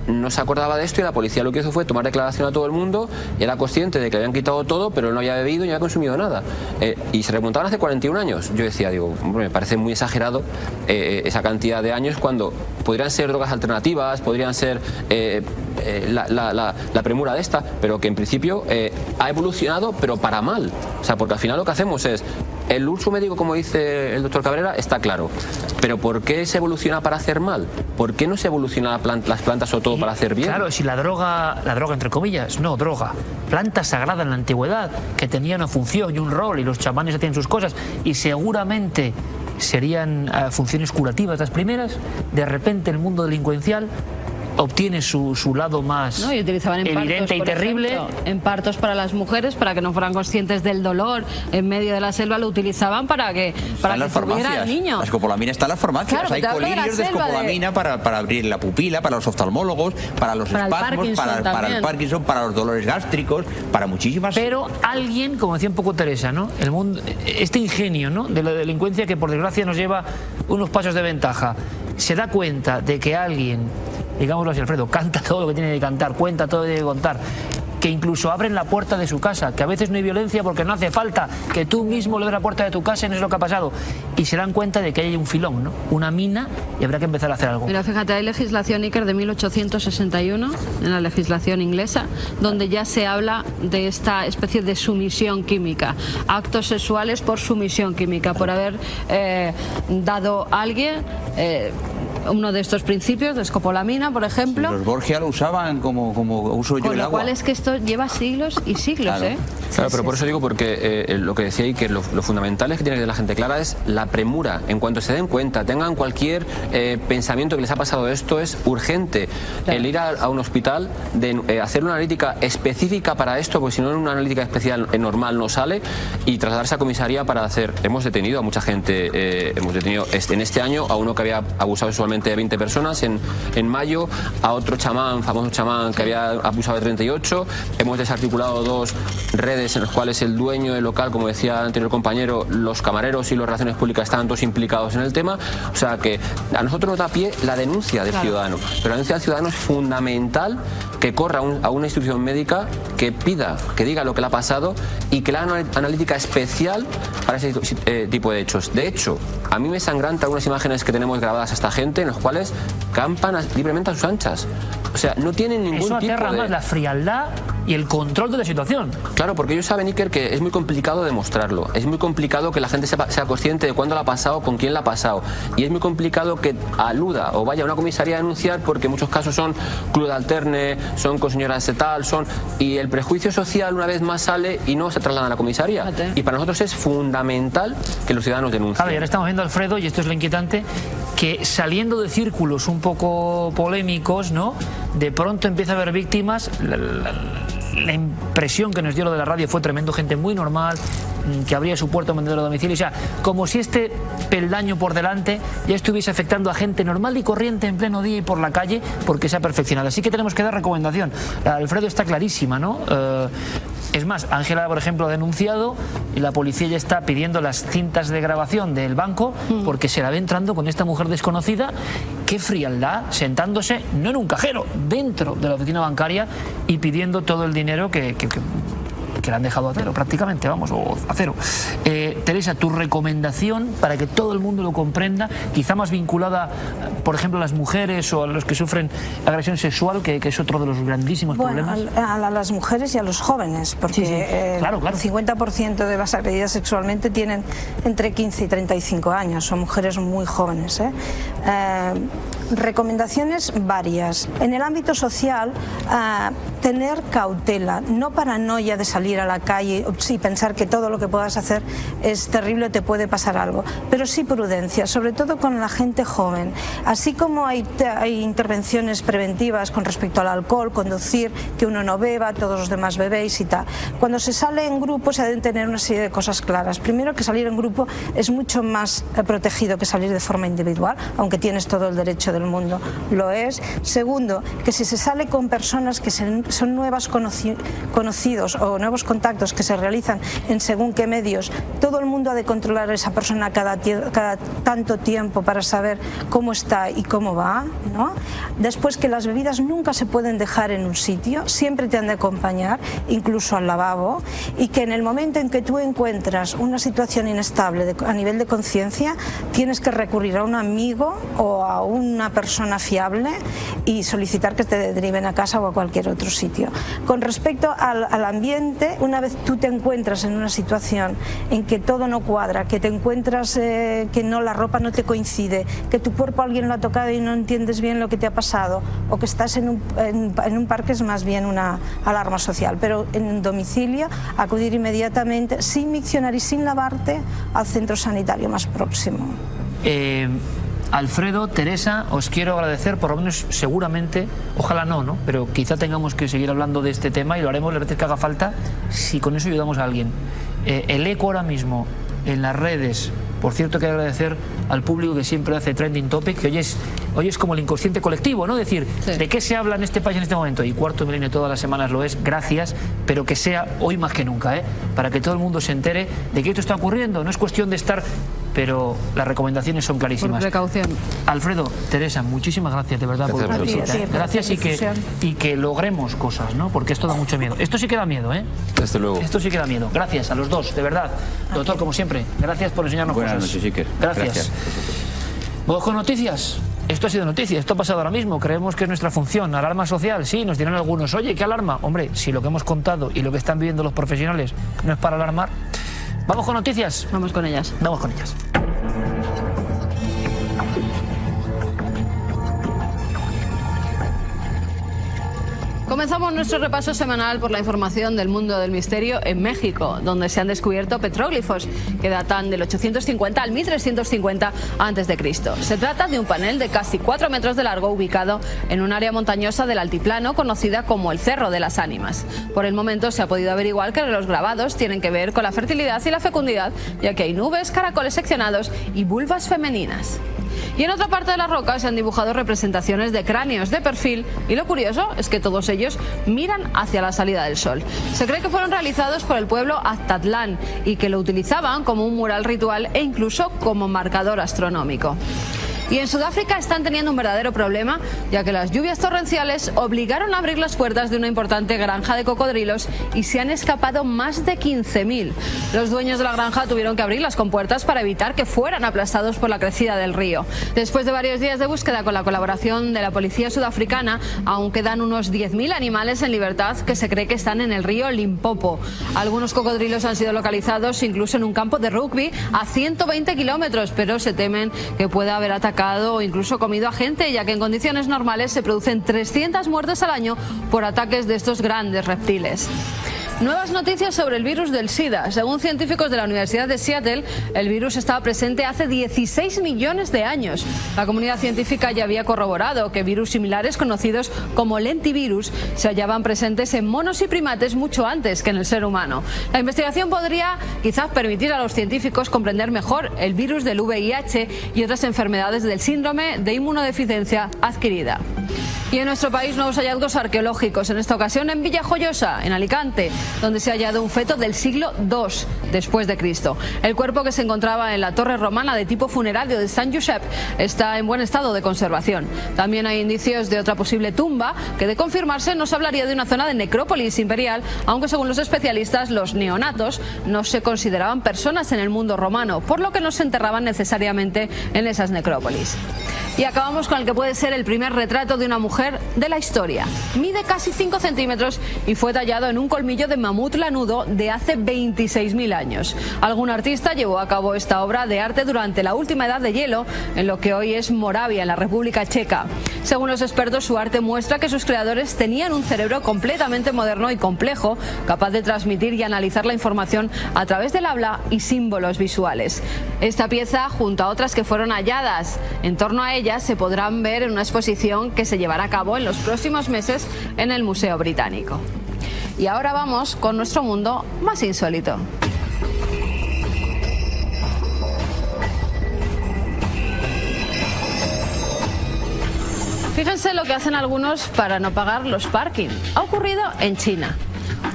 no se acordaba de esto y la policía lo que hizo fue tomar declaración a todo el mundo. Era consciente de que le habían quitado todo, pero él no había bebido y no había consumido nada. Y se remontaban hace 41 años. Yo decía, hombre, me parece muy exagerado esa cantidad de años cuando podrían ser drogas alternativas, podrían ser la premura de esta, pero que en principio ha evolucionado, pero para mal. O sea, porque al final lo que hacemos es... El uso médico, como dice el doctor Cabrera, está claro. Pero ¿por qué se evoluciona para hacer mal? ¿Por qué no se evoluciona las plantas sobre todo para hacer bien? Claro, si la droga entre comillas, no droga, planta sagrada en la antigüedad, que tenía una función y un rol, y los chamanes hacían sus cosas, y seguramente serían funciones curativas las primeras, de repente el mundo delincuencial obtiene su lado más y utilizaban evidente y terrible. En partos para las mujeres, para que no fueran conscientes del dolor en medio de la selva, lo utilizaban para que tuviera el niño. La escopolamina está en las farmacias. Claro, hay colirios de escopolamina para abrir la pupila, para los oftalmólogos, para los espasmos, para el Parkinson, para los dolores gástricos, para muchísimas... Pero alguien, como decía un poco Teresa, ¿no? El mundo, este ingenio, ¿no?, de la delincuencia que por desgracia nos lleva unos pasos de ventaja, se da cuenta de que alguien, digámoslo así, Alfredo, canta todo lo que tiene que cantar, cuenta todo lo que tiene que contar, que incluso abren la puerta de su casa, que a veces no hay violencia porque no hace falta que tú mismo le abras la puerta de tu casa, y no es lo que ha pasado, y se dan cuenta de que hay un filón, ¿no?, una mina, y habrá que empezar a hacer algo. Mira, fíjate, hay legislación, Iker, de 1861 en la legislación inglesa, donde ya se habla de esta especie de sumisión química, actos sexuales por sumisión química, por haber dado a alguien uno de estos principios de escopolamina, por ejemplo. Sí, los Borgia lo usaban como uso yo el agua. Con lo cual es que esto lleva siglos y siglos, claro. Claro, pero por eso digo, porque lo que decía ahí, que lo fundamental es que tiene que tener la gente clara es la premura. En cuanto se den cuenta, tengan cualquier pensamiento que les ha pasado esto, es urgente el ir a un hospital, hacer una analítica específica para esto, porque si no, una analítica especial normal no sale, y trasladarse a comisaría para hacer... Hemos detenido a mucha gente, hemos detenido en este año a uno que había abusado sexualmente de 20 personas en mayo, a otro chamán, famoso chamán, que había abusado de 38. Hemos desarticulado 2 redes en las cuales el dueño del local, como decía el anterior compañero, los camareros y las relaciones públicas estaban todos implicados en el tema. O sea que a nosotros nos da pie la denuncia del ciudadano, pero la denuncia del ciudadano es fundamental, que corra a una institución médica, que pida, que diga lo que le ha pasado y que le haga una analítica especial para ese tipo de hechos. De hecho, a mí me sangrantan algunas imágenes que tenemos grabadas a esta gente, en las cuales campan libremente a sus anchas. O sea, no tienen ningún tipo de... Eso aterra más la frialdad y el control de la situación. Claro, porque ellos saben, Iker, que es muy complicado demostrarlo. Es muy complicado que la gente sea consciente de cuándo la ha pasado, con quién la ha pasado. Y es muy complicado que aluda o vaya a una comisaría a denunciar, porque en muchos casos son club de alterne, son con señoras de tal, y el prejuicio social una vez más sale y no se traslada a la comisaría. Y para nosotros es fundamental que los ciudadanos denuncien. Claro, y ahora estamos viendo, Alfredo, y esto es lo inquietante, que saliendo de círculos un poco polémicos, ¿no?, de pronto empieza a haber víctimas. La impresión que nos dio lo de la radio fue tremendo, gente muy normal, que abría su puerta a un vendedor a domicilio, o sea, como si este peldaño por delante ya estuviese afectando a gente normal y corriente en pleno día y por la calle, porque se ha perfeccionado. Así que tenemos que dar recomendación. Alfredo está clarísima, ¿no? Es más, Ángela, por ejemplo, ha denunciado y la policía ya está pidiendo las cintas de grabación del banco, porque se la ve entrando con esta mujer desconocida. Qué frialdad, sentándose, no en un cajero, dentro de la oficina bancaria y pidiendo todo el dinero que que la han dejado a cero prácticamente, vamos, o a cero. Teresa, tu recomendación para que todo el mundo lo comprenda, quizá más vinculada, por ejemplo, a las mujeres o a los que sufren agresión sexual, que es otro de los grandísimos problemas. A las mujeres y a los jóvenes, porque claro. el 50% de las agredidas sexualmente tienen entre 15 y 35 años, son mujeres muy jóvenes. Recomendaciones varias. En el ámbito social, tener cautela, no paranoia de salir a la calle y pensar que todo lo que puedas hacer es terrible o te puede pasar algo, pero sí prudencia, sobre todo con la gente joven. Así como hay intervenciones preventivas con respecto al alcohol, conducir, que uno no beba, todos los demás bebéis y tal. Cuando se sale en grupo se deben tener una serie de cosas claras. Primero, que salir en grupo es mucho más protegido que salir de forma individual, aunque tienes todo el derecho del mundo, lo es. Segundo, que si se sale con personas que son nuevos conocidos o nuevos contactos que se realizan en según qué medios, todo el mundo ha de controlar a esa persona cada tanto tiempo para saber cómo está y cómo va, ¿no? Después, que las bebidas nunca se pueden dejar en un sitio, siempre te han de acompañar, incluso al lavabo, y que en el momento en que tú encuentras una situación inestable a nivel de conciencia, tienes que recurrir a un amigo o a una persona fiable y solicitar que te deriven a casa o a cualquier otro sitio. Con respecto al ambiente, una vez tú te encuentras en una situación en que todo no cuadra, que te encuentras que la ropa no te coincide, que tu cuerpo alguien lo ha tocado y no entiendes bien lo que te ha pasado, o que estás en un parque, es más bien una alarma social. Pero en un domicilio, acudir inmediatamente, sin miccionar y sin lavarte, al centro sanitario más próximo. Alfredo, Teresa, os quiero agradecer, por lo menos seguramente, ojalá no, pero quizá tengamos que seguir hablando de este tema y lo haremos las veces que haga falta, si con eso ayudamos a alguien. El eco ahora mismo en las redes, por cierto, quiero agradecer al público que siempre hace Trending Topic, que hoy es como el inconsciente colectivo, ¿no? Es decir, sí, ¿de qué se habla en este país en este momento? Y Cuarto Milenio todas las semanas lo es, gracias, pero que sea hoy más que nunca, para que todo el mundo se entere de que esto está ocurriendo. No es cuestión de estar, pero las recomendaciones son clarísimas. Por precaución. Alfredo, Teresa, muchísimas gracias de verdad por la visita. Gracias y que logremos cosas, ¿no? Porque esto da mucho miedo. Esto sí que da miedo, Desde luego. Esto sí que da miedo. Gracias a los dos, de verdad. Doctor, como siempre, gracias por enseñarnos cosas. Buenas noches, Iker. Gracias. Vamos con noticias. Esto ha sido noticia, esto ha pasado ahora mismo, creemos que es nuestra función. Alarma social, sí, nos dirán algunos, oye, ¿qué alarma? Hombre, si lo que hemos contado y lo que están viviendo los profesionales no es para alarmar. Vamos con noticias. Vamos con ellas. Vamos con ellas. Comenzamos nuestro repaso semanal por la información del mundo del misterio en México, donde se han descubierto petróglifos que datan del 850 al 1350 a.C. Se trata de un panel de casi 4 metros de largo ubicado en un área montañosa del altiplano conocida como el Cerro de las Ánimas. Por el momento se ha podido averiguar que los grabados tienen que ver con la fertilidad y la fecundidad, ya que hay nubes, caracoles seccionados y vulvas femeninas. Y en otra parte de la roca se han dibujado representaciones de cráneos de perfil y lo curioso es que todos ellos miran hacia la salida del sol. Se cree que fueron realizados por el pueblo Aztatlán y que lo utilizaban como un mural ritual e incluso como marcador astronómico. Y en Sudáfrica están teniendo un verdadero problema, ya que las lluvias torrenciales obligaron a abrir las puertas de una importante granja de cocodrilos y se han escapado más de 15.000. Los dueños de la granja tuvieron que abrir las compuertas para evitar que fueran aplastados por la crecida del río. Después de varios días de búsqueda con la colaboración de la policía sudafricana, aún quedan unos 10.000 animales en libertad que se cree que están en el río Limpopo. Algunos cocodrilos han sido localizados incluso en un campo de rugby a 120 kilómetros, pero se temen que pueda haber atacado o incluso comido a gente, ya que en condiciones normales se producen 300 muertes al año por ataques de estos grandes reptiles. Nuevas noticias sobre el virus del SIDA. Según científicos de la Universidad de Seattle, el virus estaba presente hace 16 millones de años. La comunidad científica ya había corroborado que virus similares conocidos como lentivirus se hallaban presentes en monos y primates mucho antes que en el ser humano. La investigación podría quizás permitir a los científicos comprender mejor el virus del VIH y otras enfermedades del síndrome de inmunodeficiencia adquirida. Y en nuestro país nuevos hallazgos arqueológicos, en esta ocasión en Villajoyosa, en Alicante, donde se ha hallado un feto del siglo II después de Cristo. El cuerpo, que se encontraba en la torre romana de tipo funerario de Sant Josep, está en buen estado de conservación. También hay indicios de otra posible tumba que, de confirmarse, nos hablaría de una zona de necrópolis imperial, aunque según los especialistas los neonatos no se consideraban personas en el mundo romano, por lo que no se enterraban necesariamente en esas necrópolis. Y acabamos con el que puede ser el primer retrato de una mujer de la historia. Mide casi 5 centímetros y fue tallado en un colmillo de mamut lanudo de hace 26.000 años. Algún artista llevó a cabo esta obra de arte durante la última edad de hielo, en lo que hoy es Moravia, en la República Checa. Según los expertos, su arte muestra que sus creadores tenían un cerebro completamente moderno y complejo, capaz de transmitir y analizar la información a través del habla y símbolos visuales. Esta pieza, junto a otras que fueron halladas en torno a ella, se podrán ver en una exposición que se llevará a cabo en los próximos meses en el Museo Británico. Y ahora vamos con nuestro mundo más insólito. Fíjense lo que hacen algunos para no pagar los parking. Ha ocurrido en China.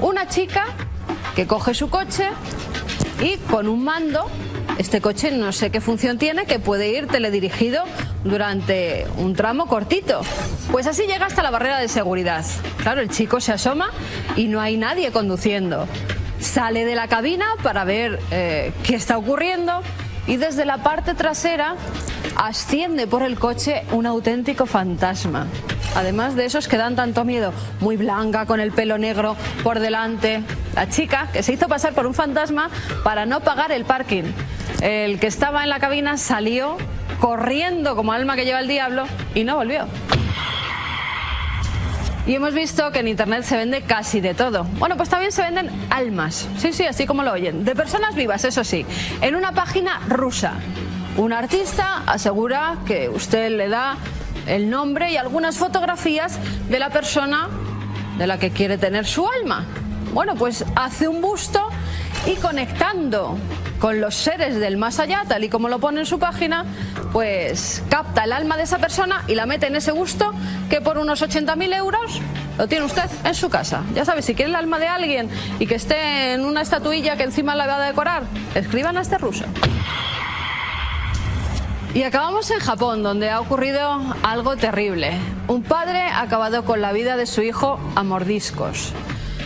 Una chica que coge su coche y con un mando, este coche no sé qué función tiene, que puede ir teledirigido durante un tramo cortito. Pues así llega hasta la barrera de seguridad. Claro, el chico se asoma y no hay nadie conduciendo. Sale de la cabina para ver qué está ocurriendo y desde la parte trasera asciende por el coche un auténtico fantasma. Además de esos que dan tanto miedo, muy blanca, con el pelo negro por delante. La chica, que se hizo pasar por un fantasma para no pagar el parking. El que estaba en la cabina salió corriendo como alma que lleva el diablo y no volvió. Y hemos visto que en internet se vende casi de todo. Bueno, pues también se venden almas. Sí, sí, así como lo oyen. De personas vivas, eso sí. En una página rusa. Un artista asegura que usted le da el nombre y algunas fotografías de la persona de la que quiere tener su alma. Bueno, pues hace un busto y, conectando con los seres del más allá, tal y como lo pone en su página, pues capta el alma de esa persona y la mete en ese busto, que por unos 80.000 euros lo tiene usted en su casa. Ya sabe, si quiere el alma de alguien y que esté en una estatuilla que encima la va a decorar, escriban a este ruso. Y acabamos en Japón, donde ha ocurrido algo terrible. Un padre ha acabado con la vida de su hijo a mordiscos.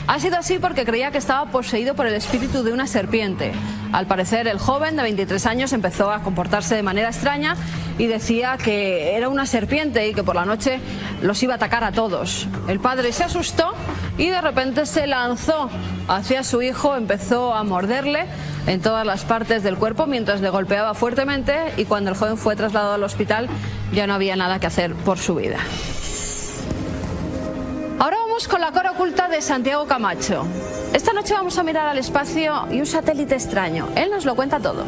Ha sido así porque creía que estaba poseído por el espíritu de una serpiente. Al parecer, el joven de 23 años empezó a comportarse de manera extraña y decía que era una serpiente y que por la noche los iba a atacar a todos. El padre se asustó y de repente se lanzó hacia su hijo, empezó a morderle en todas las partes del cuerpo mientras le golpeaba fuertemente, y cuando el joven fue trasladado al hospital ya no había nada que hacer por su vida. Ahora vamos con la cara oculta de Santiago Camacho. Esta noche vamos a mirar al espacio y un satélite extraño. Él nos lo cuenta todo.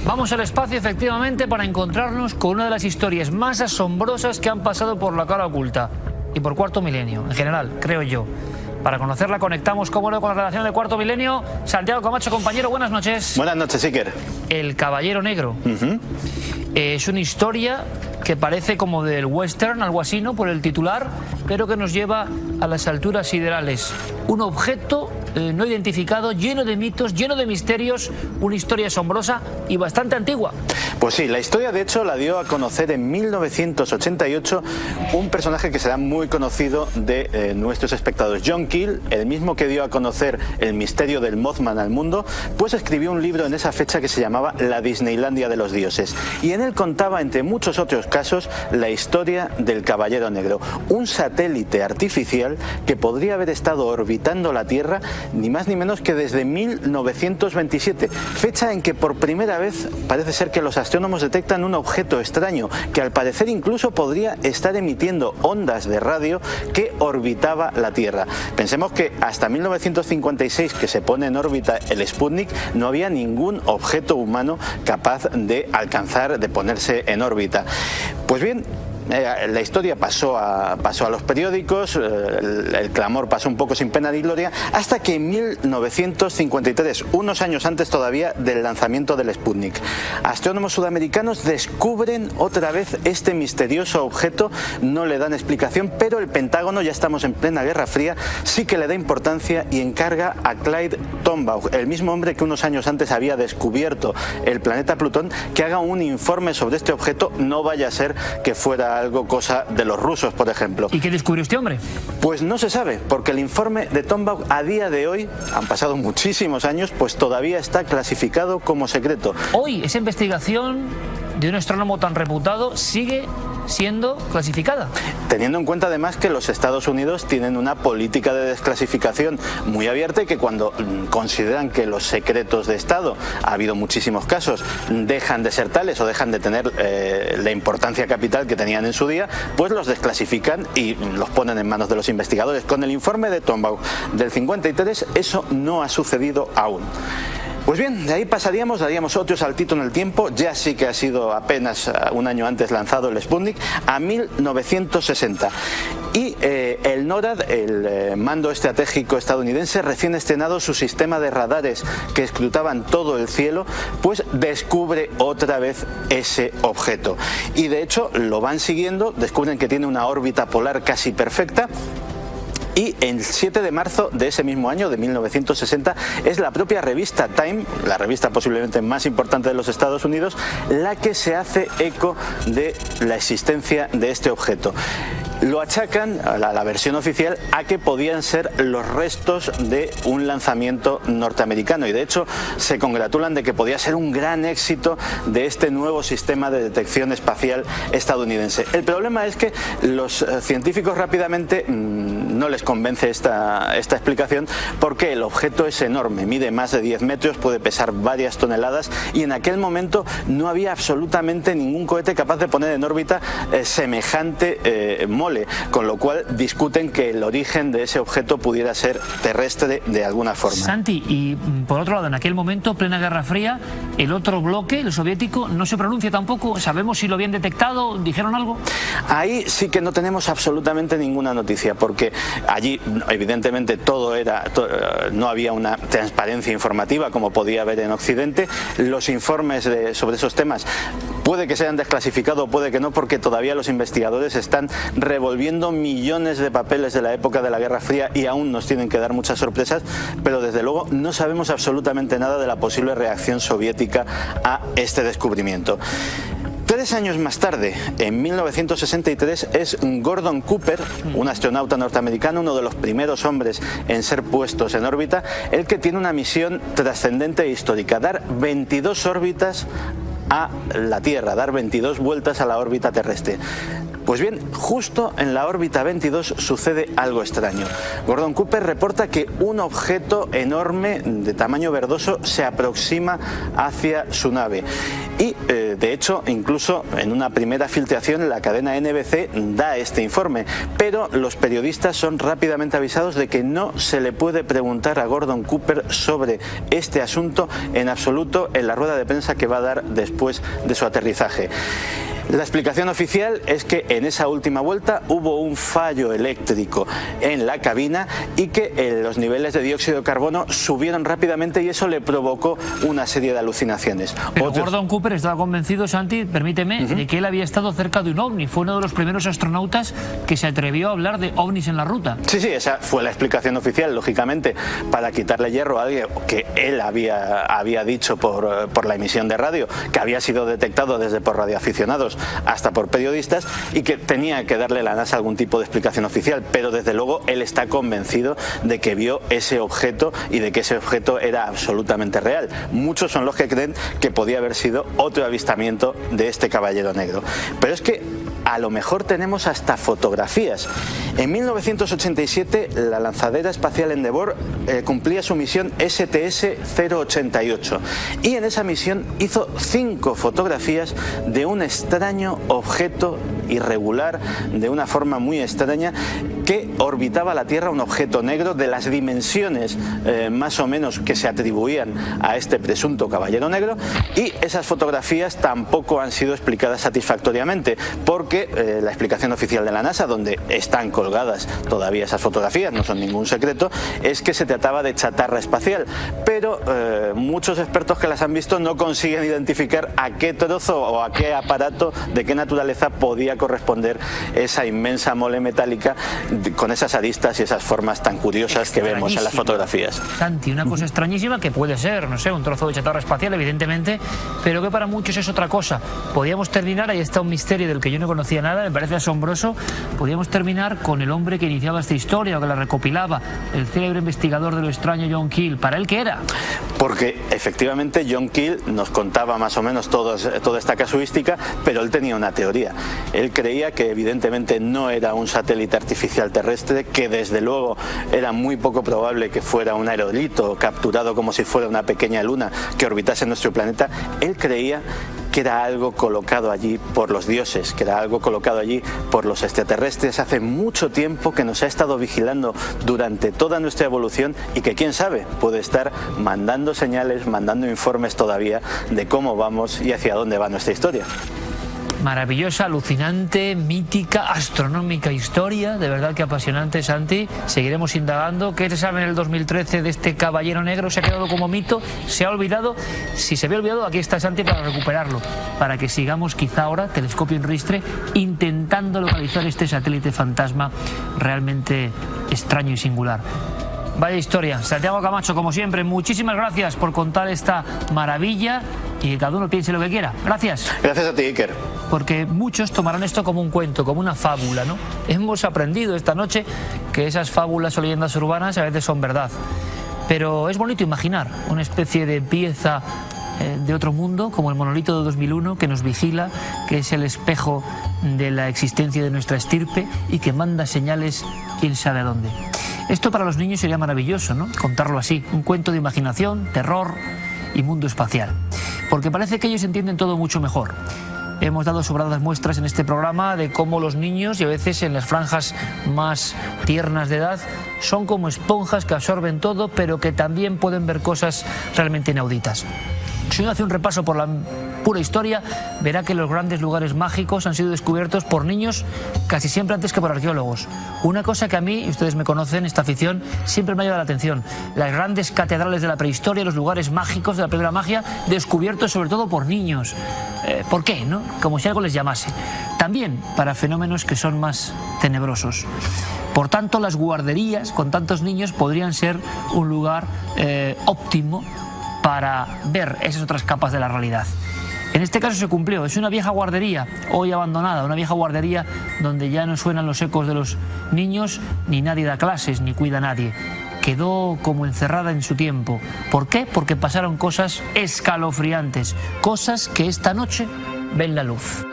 Vamos al espacio, efectivamente, para encontrarnos con una de las historias más asombrosas que han pasado por la cara oculta y por Cuarto Milenio, en general, creo yo. Para conocerla conectamos, como no, con la redacción de Cuarto Milenio. Santiago Camacho, compañero, buenas noches. Buenas noches, Iker. El Caballero Negro. Es una historia que parece como del western, algo así, ¿no?, por el titular, pero que nos lleva a las alturas siderales. Un objeto no identificado, lleno de mitos, lleno de misterios, una historia asombrosa y bastante antigua. Pues sí, la historia de hecho la dio a conocer en 1988 un personaje que será muy conocido de nuestros espectadores. John Keel, el mismo que dio a conocer el misterio del Mothman al mundo, pues escribió un libro en esa fecha que se llamaba La Disneylandia de los dioses. Y en él contaba, entre muchos otros casos, la historia del Caballero Negro, un satélite artificial que podría haber estado orbitando la Tierra ni más ni menos que desde 1927, fecha en que por primera vez parece ser que los astrónomos detectan un objeto extraño que al parecer incluso podría estar emitiendo ondas de radio que orbitaba la Tierra. Pensemos que hasta 1956, que se pone en órbita el Sputnik, no había ningún objeto humano capaz de alcanzar, de ponerse en órbita. Pues bien, la historia pasó a los periódicos, el clamor pasó un poco sin pena ni gloria, hasta que en 1953, unos años antes todavía del lanzamiento del Sputnik, astrónomos sudamericanos descubren otra vez este misterioso objeto. No le dan explicación, pero el Pentágono, ya estamos en plena Guerra Fría, sí que le da importancia y encarga a Clyde Tombaugh, el mismo hombre que unos años antes había descubierto el planeta Plutón, que haga un informe sobre este objeto. No vaya a ser que fuera algo cosa de los rusos, por ejemplo. ¿Y qué descubrió este hombre? Pues no se sabe, porque el informe de Tombaugh a día de hoy, han pasado muchísimos años, pues todavía está clasificado como secreto. Hoy esa investigación de un astrónomo tan reputado sigue siendo clasificada. Teniendo en cuenta además que los Estados Unidos tienen una política de desclasificación muy abierta y que cuando consideran que los secretos de Estado, ha habido muchísimos casos, dejan de ser tales o dejan de tener la importancia capital que tenían en su día, pues los desclasifican y los ponen en manos de los investigadores. Con el informe de Tombaugh del 53 eso no ha sucedido aún. Pues bien, de ahí pasaríamos, daríamos otro saltito en el tiempo, ya sí que ha sido apenas un año antes lanzado el Sputnik, a 1960. Y el NORAD, el Mando Estratégico Estadounidense, recién estrenado su sistema de radares que escrutaban todo el cielo, pues descubre otra vez ese objeto. Y de hecho lo van siguiendo, descubren que tiene una órbita polar casi perfecta. Y el 7 de marzo de ese mismo año, de 1960, es la propia revista Time, la revista posiblemente más importante de los Estados Unidos, la que se hace eco de la existencia de este objeto. Lo achacan, la versión oficial, a que podían ser los restos de un lanzamiento norteamericano, y de hecho se congratulan de que podía ser un gran éxito de este nuevo sistema de detección espacial estadounidense. El problema es que los científicos rápidamente no les convence esta explicación, porque el objeto es enorme, mide más de 10 metros, puede pesar varias toneladas, y en aquel momento no había absolutamente ningún cohete capaz de poner en órbita semejante mole, con lo cual discuten que el origen de ese objeto pudiera ser terrestre de alguna forma. Santi, y por otro lado, en aquel momento, plena Guerra Fría, el otro bloque, el soviético, no se pronuncia tampoco. ¿Sabemos si lo habían detectado? ¿Dijeron algo? Ahí sí que no tenemos absolutamente ninguna noticia, porque allí evidentemente no había una transparencia informativa como podía haber en Occidente. Los informes sobre esos temas puede que se hayan desclasificado, puede que no, porque todavía los investigadores están revolviendo millones de papeles de la época de la Guerra Fría y aún nos tienen que dar muchas sorpresas, pero desde luego no sabemos absolutamente nada de la posible reacción soviética a este descubrimiento. 3 años más tarde, en 1963, es Gordon Cooper, un astronauta norteamericano, uno de los primeros hombres en ser puestos en órbita, el que tiene una misión trascendente e histórica: dar 22 órbitas a la Tierra, dar 22 vueltas a la órbita terrestre. Pues bien, justo en la órbita 22 sucede algo extraño. Gordon Cooper reporta que un objeto enorme de tamaño verdoso se aproxima hacia su nave. Y de hecho, incluso en una primera filtración, la cadena NBC da este informe. Pero los periodistas son rápidamente avisados de que no se le puede preguntar a Gordon Cooper sobre este asunto en absoluto en la rueda de prensa que va a dar después de su aterrizaje. La explicación oficial es que en esa última vuelta hubo un fallo eléctrico en la cabina y que los niveles de dióxido de carbono subieron rápidamente y eso le provocó una serie de alucinaciones. Pero Gordon Cooper estaba convencido, Santi, permíteme, de que él había estado cerca de un ovni. Fue uno de los primeros astronautas que se atrevió a hablar de ovnis en la ruta. Sí, esa fue la explicación oficial, lógicamente, para quitarle hierro a alguien que él había dicho por la emisión de radio, que había sido detectado desde por radioaficionados hasta por periodistas, y que tenía que darle a la NASA algún tipo de explicación oficial, pero desde luego él está convencido de que vio ese objeto y de que ese objeto era absolutamente real. Muchos son los que creen que podía haber sido otro avistamiento de este caballero negro. Pero es que a lo mejor tenemos hasta fotografías. En 1987 la lanzadera espacial Endeavour cumplía su misión STS-088 y en esa misión hizo 5 fotografías de un extraño objeto irregular, de una forma muy extraña, que orbitaba la Tierra un objeto negro de las dimensiones más o menos que se atribuían a este presunto caballero negro, y esas fotografías tampoco han sido explicadas satisfactoriamente, porque la explicación oficial de la NASA, donde están colgadas todavía esas fotografías, no son ningún secreto, es que se trataba de chatarra espacial, pero muchos expertos que las han visto no consiguen identificar a qué trozo o a qué aparato, de qué naturaleza podía corresponder esa inmensa mole metálica con esas aristas y esas formas tan curiosas que vemos en las fotografías. Santi, una cosa extrañísima que puede ser, no sé, un trozo de chatarra espacial, evidentemente, pero que para muchos es otra cosa. Podríamos terminar, ahí está un misterio del que yo no conocía nada, me parece asombroso, podríamos terminar con el hombre que iniciaba esta historia o que la recopilaba, el célebre investigador de lo extraño John Keel. ¿Para él qué era? Porque efectivamente John Keel nos contaba más o menos toda esta casuística, pero él tenía una teoría. Él creía que evidentemente no era un satélite artificial terrestre, que desde luego era muy poco probable que fuera un aerolito capturado como si fuera una pequeña luna que orbitase nuestro planeta. Él creía que era algo colocado allí por los dioses, que era algo colocado allí por los extraterrestres hace mucho tiempo, que nos ha estado vigilando durante toda nuestra evolución y que, quién sabe, puede estar mandando señales, mandando informes todavía de cómo vamos y hacia dónde va nuestra historia. Maravillosa, alucinante, mítica, astronómica historia, de verdad que apasionante, Santi. Seguiremos indagando. ¿Qué se sabe en el 2013 de este caballero negro? ¿Se ha quedado como mito? ¿Se ha olvidado? Si se había olvidado, aquí está Santi para recuperarlo, para que sigamos quizá ahora, telescopio en ristre, intentando localizar este satélite fantasma realmente extraño y singular. Vaya historia. Santiago Camacho, como siempre, muchísimas gracias por contar esta maravilla y que cada uno piense lo que quiera. Gracias. Gracias a ti, Iker. Porque muchos tomarán esto como un cuento, como una fábula, ¿no? Hemos aprendido esta noche que esas fábulas o leyendas urbanas a veces son verdad. Pero es bonito imaginar una especie de pieza de otro mundo, como el monolito de 2001, que nos vigila, que es el espejo de la existencia de nuestra estirpe y que manda señales quién sabe a dónde. Esto para los niños sería maravilloso, ¿no? Contarlo así, un cuento de imaginación, terror y mundo espacial. Porque parece que ellos entienden todo mucho mejor. Hemos dado sobradas muestras en este programa de cómo los niños, y a veces en las franjas más tiernas de edad, son como esponjas que absorben todo, pero que también pueden ver cosas realmente inauditas. Si uno hace un repaso por la pura historia, verá que los grandes lugares mágicos han sido descubiertos por niños casi siempre antes que por arqueólogos. Una cosa que a mí, y ustedes me conocen, esta afición, siempre me ha llamado la atención. Las grandes catedrales de la prehistoria, los lugares mágicos de la primera magia, descubiertos sobre todo por niños. ¿Por qué, no? Como si algo les llamase. También para fenómenos que son más tenebrosos. Por tanto, las guarderías con tantos niños podrían ser un lugar óptimo para ver esas otras capas de la realidad. En este caso se cumplió. Es una vieja guardería, hoy abandonada, una vieja guardería donde ya no suenan los ecos de los niños, ni nadie da clases, ni cuida a nadie. Quedó como encerrada en su tiempo. ¿Por qué? Porque pasaron cosas escalofriantes, cosas que esta noche ven la luz.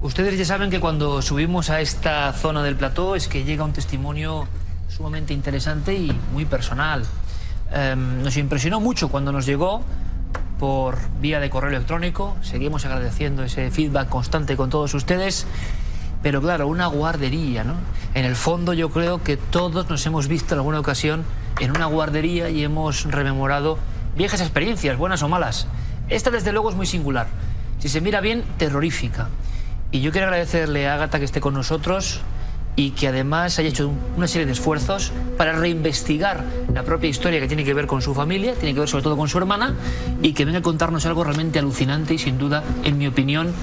Ustedes ya saben que cuando subimos a esta zona del plató es que llega un testimonio sumamente interesante y muy personal. Nos impresionó mucho cuando nos llegó por vía de correo electrónico. Seguimos agradeciendo ese feedback constante con todos ustedes. Pero claro, una guardería, ¿no? En el fondo yo creo que todos nos hemos visto en alguna ocasión en una guardería y hemos rememorado viejas experiencias, buenas o malas. Esta desde luego es muy singular. Si se mira bien, terrorífica. Y yo quiero agradecerle a Ágata que esté con nosotros y que además haya hecho una serie de esfuerzos para reinvestigar la propia historia que tiene que ver con su familia, tiene que ver sobre todo con su hermana, y que venga a contarnos algo realmente alucinante y sin duda, en mi opinión,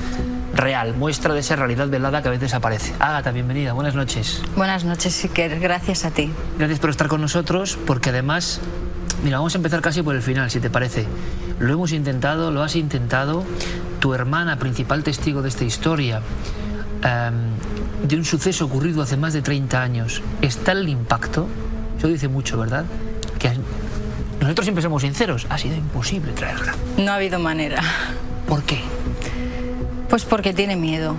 real, muestra de esa realidad velada que a veces aparece. Ágata, bienvenida, buenas noches. Buenas noches, Iker, gracias a ti. Gracias por estar con nosotros, porque además, mira, vamos a empezar casi por el final, si te parece. Lo hemos intentado, lo has intentado. Tu hermana, principal testigo de esta historia, de un suceso ocurrido hace más de 30 años, está el impacto. Eso dice mucho, ¿verdad? Que nosotros siempre somos sinceros, ha sido imposible traerla. No ha habido manera. ¿Por qué? Pues porque tiene miedo.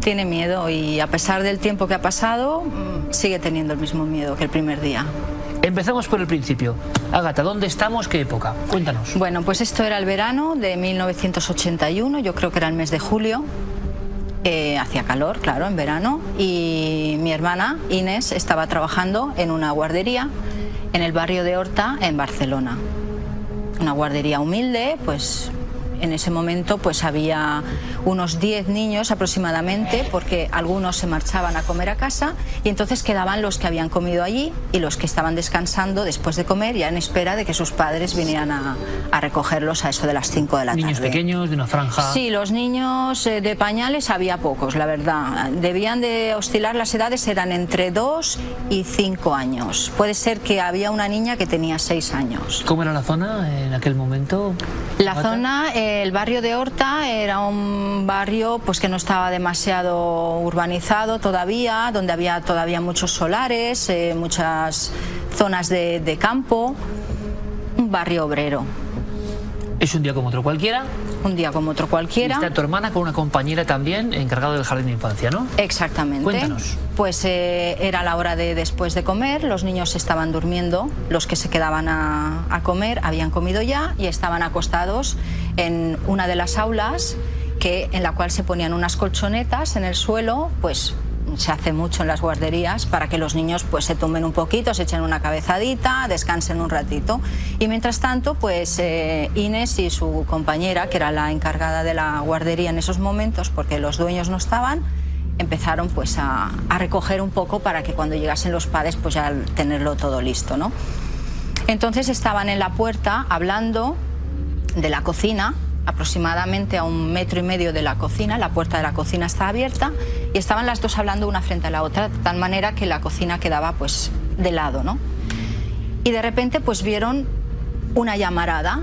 Tiene miedo y a pesar del tiempo que ha pasado, sigue teniendo el mismo miedo que el primer día. Empezamos por el principio. Ágata, ¿dónde estamos? ¿Qué época? Cuéntanos. Bueno, pues esto era el verano de 1981, yo creo que era el mes de julio. Hacía calor, claro, en verano. Y mi hermana, Inés, estaba trabajando en una guardería en el barrio de Horta, en Barcelona. Una guardería humilde, pues en ese momento pues había unos 10 niños aproximadamente, porque algunos se marchaban a comer a casa y entonces quedaban los que habían comido allí y los que estaban descansando después de comer, ya en espera de que sus padres vinieran a recogerlos a eso de las 5 de la tarde. ¿Niños pequeños, de una franja? Sí, los niños de pañales había pocos, la verdad. Debían de oscilar las edades, eran entre 2 y 5 años. Puede ser que había una niña que tenía 6 años. ¿Cómo era la zona en aquel momento? La zona, el barrio de Horta era un barrio pues que no estaba demasiado urbanizado todavía, donde había todavía muchos solares, muchas zonas de campo, un barrio obrero. ¿Es un día como otro cualquiera? Un día como otro cualquiera. Y está tu hermana con una compañera también encargada del jardín de infancia, ¿no? Exactamente. Cuéntanos. Pues era la hora de después de comer, los niños estaban durmiendo, los que se quedaban a comer habían comido ya y estaban acostados en una de las aulas en la cual se ponían unas colchonetas en el suelo, pues se hace mucho en las guarderías para que los niños pues se tumben un poquito, se echen una cabezadita, descansen un ratito. Y mientras tanto, pues Inés y su compañera, que era la encargada de la guardería en esos momentos, porque los dueños no estaban, empezaron pues a recoger un poco para que cuando llegasen los padres pues ya tenerlo todo listo, ¿no? Entonces estaban en la puerta hablando de la cocina, aproximadamente a 1,5 metros de la cocina. La puerta de la cocina está abierta y estaban las dos hablando una frente a la otra, de tal manera que la cocina quedaba pues de lado, ¿no? Y de repente pues vieron una llamarada,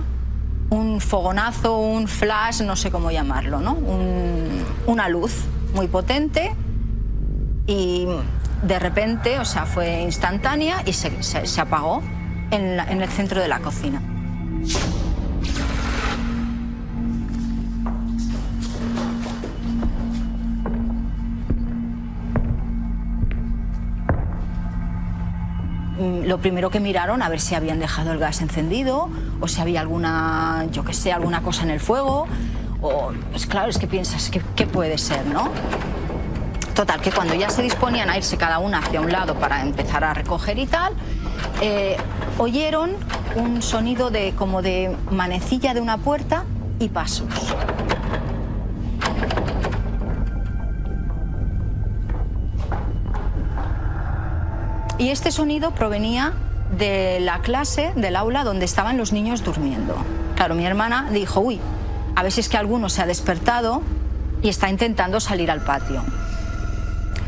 un fogonazo, un flash, no sé cómo llamarlo, ¿no? Una luz muy potente y de repente, o sea, fue instantánea y se apagó en el centro de la cocina. Lo primero que miraron a ver si habían dejado el gas encendido o si había alguna, yo qué sé, alguna cosa en el fuego. O, pues claro, es que piensas, ¿qué puede ser, no? Total, que cuando ya se disponían a irse cada una hacia un lado para empezar a recoger y tal, oyeron un sonido como de manecilla de una puerta y pasos. Y este sonido provenía de la clase, del aula donde estaban los niños durmiendo. Claro, mi hermana dijo, uy, a ver si es que alguno se ha despertado y está intentando salir al patio.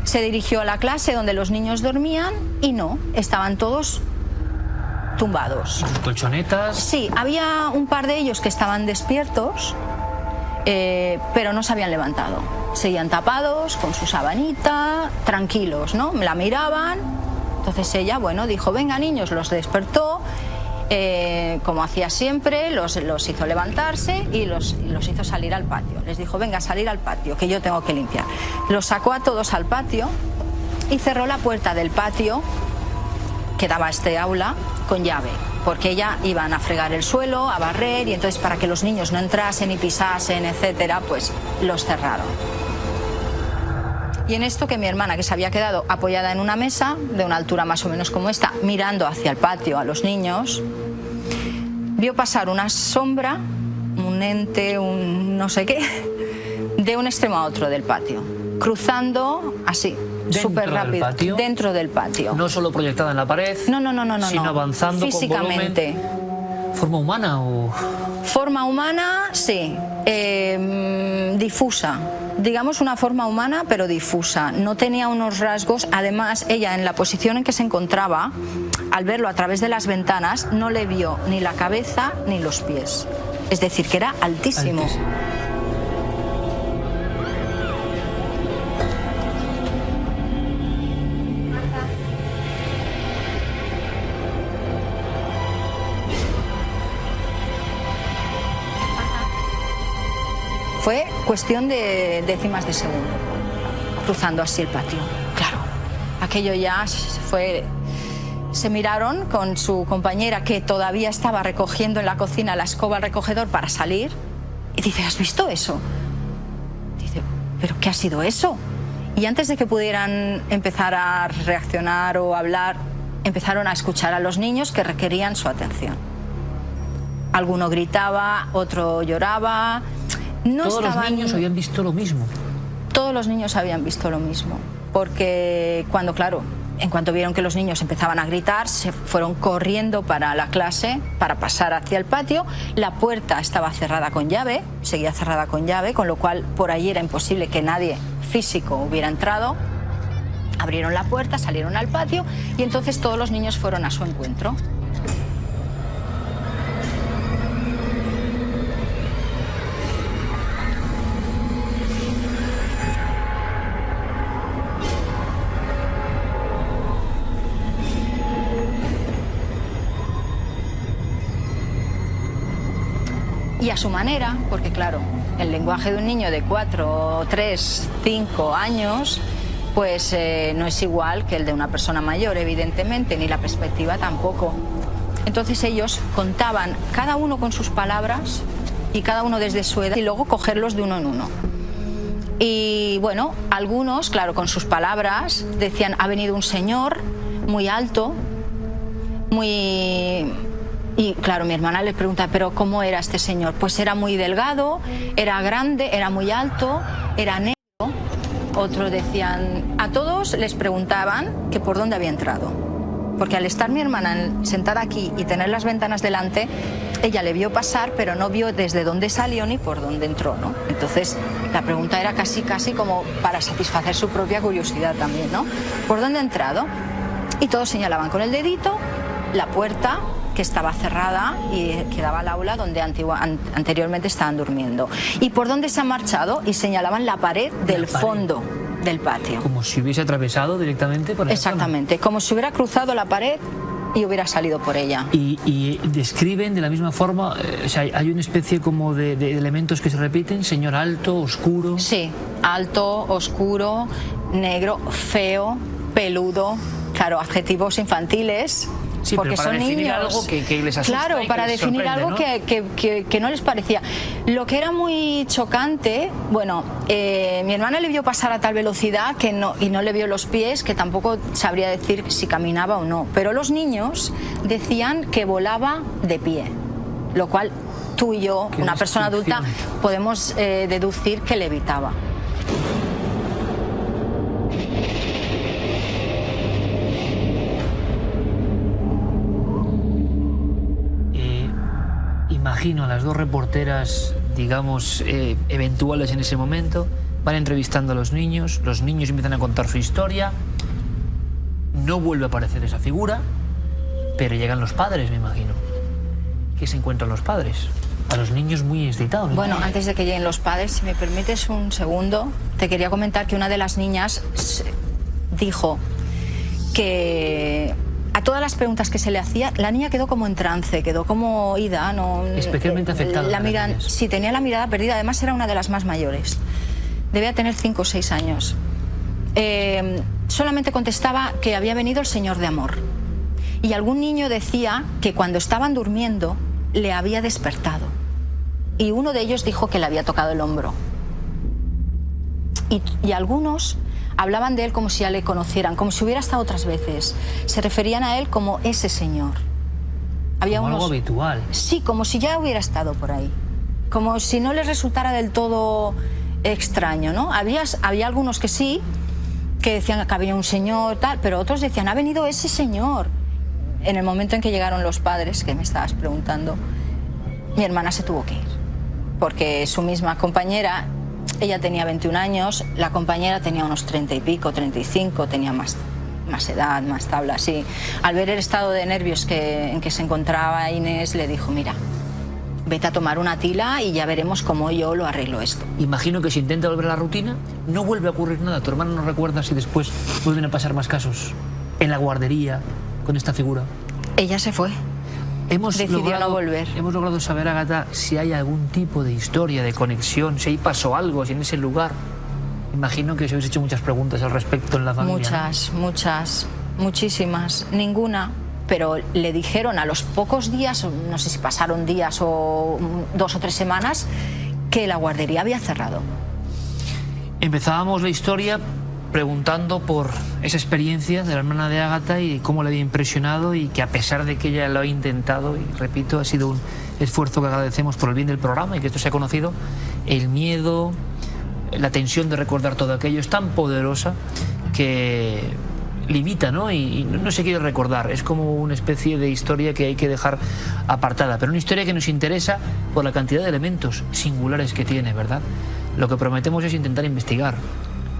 Se dirigió a la clase donde los niños dormían y no, estaban todos tumbados. ¿Sus colchonetas? Sí, había un par de ellos que estaban despiertos, pero no se habían levantado. Seguían tapados, con su sabanita, tranquilos, ¿no? La miraban. Entonces ella, bueno, dijo, venga niños, los despertó, como hacía siempre, los hizo levantarse y los hizo salir al patio. Les dijo, venga, salir al patio, que yo tengo que limpiar. Los sacó a todos al patio y cerró la puerta del patio que daba a este aula con llave, porque ya iban a fregar el suelo, a barrer, y entonces para que los niños no entrasen y pisasen, etcétera, pues los cerraron. Y en esto que mi hermana, que se había quedado apoyada en una mesa, de una altura más o menos como esta, mirando hacia el patio a los niños, vio pasar una sombra, un ente, un no sé qué, de un extremo a otro del patio, cruzando así, súper rápido, dentro del patio. No solo proyectada en la pared, no, sino avanzando físicamente. Con volumen. ¿Forma humana o...? Forma humana, sí, difusa. Digamos una forma humana, pero difusa. No tenía unos rasgos. Además, ella, en la posición en que se encontraba, al verlo a través de las ventanas, no le vio ni la cabeza ni los pies. Es decir, que era altísimo. fue cuestión de décimas de segundo, cruzando así el patio. Claro, aquello ya fue... Se miraron con su compañera, que todavía estaba recogiendo en la cocina la escoba al recogedor para salir, y dice, ¿has visto eso? Dice, ¿pero qué ha sido eso? Y antes de que pudieran empezar a reaccionar o hablar, empezaron a escuchar a los niños que requerían su atención. Alguno gritaba, otro lloraba. Todos los niños habían visto lo mismo. Todos los niños habían visto lo mismo, porque cuando, claro, en cuanto vieron que los niños empezaban a gritar, se fueron corriendo para la clase, para pasar hacia el patio. La puerta estaba cerrada con llave, seguía cerrada con llave, con lo cual por ahí era imposible que nadie físico hubiera entrado. Abrieron la puerta, salieron al patio y entonces todos los niños fueron a su encuentro. Y a su manera, porque claro, el lenguaje de un niño de 4, 3, 5 años, pues no es igual que el de una persona mayor, evidentemente, ni la perspectiva tampoco. Entonces ellos contaban, cada uno con sus palabras y cada uno desde su edad, y luego cogerlos de uno en uno. Y bueno, algunos, claro, con sus palabras, decían, ha venido un señor muy alto, muy... Y claro, mi hermana le pregunta, ¿pero cómo era este señor? Pues era muy delgado, era grande, era muy alto, era negro. Otros decían, a todos les preguntaban que por dónde había entrado. Porque al estar mi hermana sentada aquí y tener las ventanas delante, ella le vio pasar, pero no vio desde dónde salió ni por dónde entró, ¿no? Entonces la pregunta era casi como para satisfacer su propia curiosidad también, ¿no? ¿Por dónde ha entrado? Y todos señalaban con el dedito la puerta que estaba cerrada y que daba al aula donde anteriormente estaban durmiendo. ¿Y por dónde se han marchado? Y señalaban la pared del fondo del patio. Como si hubiese atravesado directamente por esa Exactamente, zona. como si hubiera cruzado la pared y hubiera salido por ella. Y describen de la misma forma, o sea, hay una especie como de elementos que se repiten, señor alto, oscuro. Sí, alto, oscuro, negro, feo, peludo, claro, adjetivos infantiles. Sí, porque pero para son definir niños, algo que les asusta, claro, y para que les definir sorprende, algo, ¿no? que no les parecía. Lo que era muy chocante, bueno, mi hermana le vio pasar a tal velocidad y no le vio los pies, que tampoco sabría decir si caminaba o no, pero los niños decían que volaba de pie, lo cual tú y yo, una persona adulta, podemos deducir que levitaba. Imagino a las dos reporteras, digamos, eventuales en ese momento, van entrevistando a los niños empiezan a contar su historia, no vuelve a aparecer esa figura, pero llegan los padres, me imagino. ¿Qué se encuentran los padres? A los niños muy excitados. Bueno, antes de que lleguen los padres, si me permites un segundo, te quería comentar que una de las niñas dijo que a todas las preguntas que se le hacía, la niña quedó como en trance, quedó como oída, ¿no? Especialmente afectada. Sí, tenía la mirada perdida, además era una de las más mayores. Debía tener 5 o 6 años. Solamente contestaba que había venido el Señor de Amor. Y algún niño decía que cuando estaban durmiendo le había despertado. Y uno de ellos dijo que le había tocado el hombro. Y algunos hablaban de él como si ya le conocieran, como si hubiera estado otras veces. Se referían a él como ese señor. Había como algo habitual. Sí, como si ya hubiera estado por ahí. Como si no les resultara del todo extraño, ¿no? Había algunos que sí, que decían que había un señor, tal, pero otros decían, ha venido ese señor. En el momento en que llegaron los padres, que me estabas preguntando, mi hermana se tuvo que ir. Porque su misma compañera, ella tenía 21 años, la compañera tenía unos 30 y pico, 35, tenía más edad, más tabla, sí. Al ver el estado de nervios en que se encontraba Inés, le dijo, mira, vete a tomar una tila y ya veremos cómo yo lo arreglo esto. Imagino que si intenta volver a la rutina, no vuelve a ocurrir nada. Tu hermano no recuerda si después vuelven a pasar más casos en la guardería con esta figura. Ella se fue. decidió no volver. Hemos logrado saber, Ágata, si hay algún tipo de historia, de conexión, si ahí pasó algo, si en ese lugar. Imagino que os habéis hecho muchas preguntas al respecto en la familia. Muchas, muchísimas. Ninguna. Pero le dijeron a los pocos días, no sé si pasaron días o 2 o 3 semanas, que la guardería había cerrado. Empezábamos la historia preguntando por esa experiencia de la hermana de Ágata y cómo le había impresionado, y que a pesar de que ella lo ha intentado, y repito, ha sido un esfuerzo que agradecemos por el bien del programa y que esto se ha conocido, el miedo, la tensión de recordar todo aquello es tan poderosa que limita, ¿no? Y no se quiere recordar. Es como una especie de historia que hay que dejar apartada, pero una historia que nos interesa por la cantidad de elementos singulares que tiene, ¿verdad? Lo que prometemos es intentar investigar.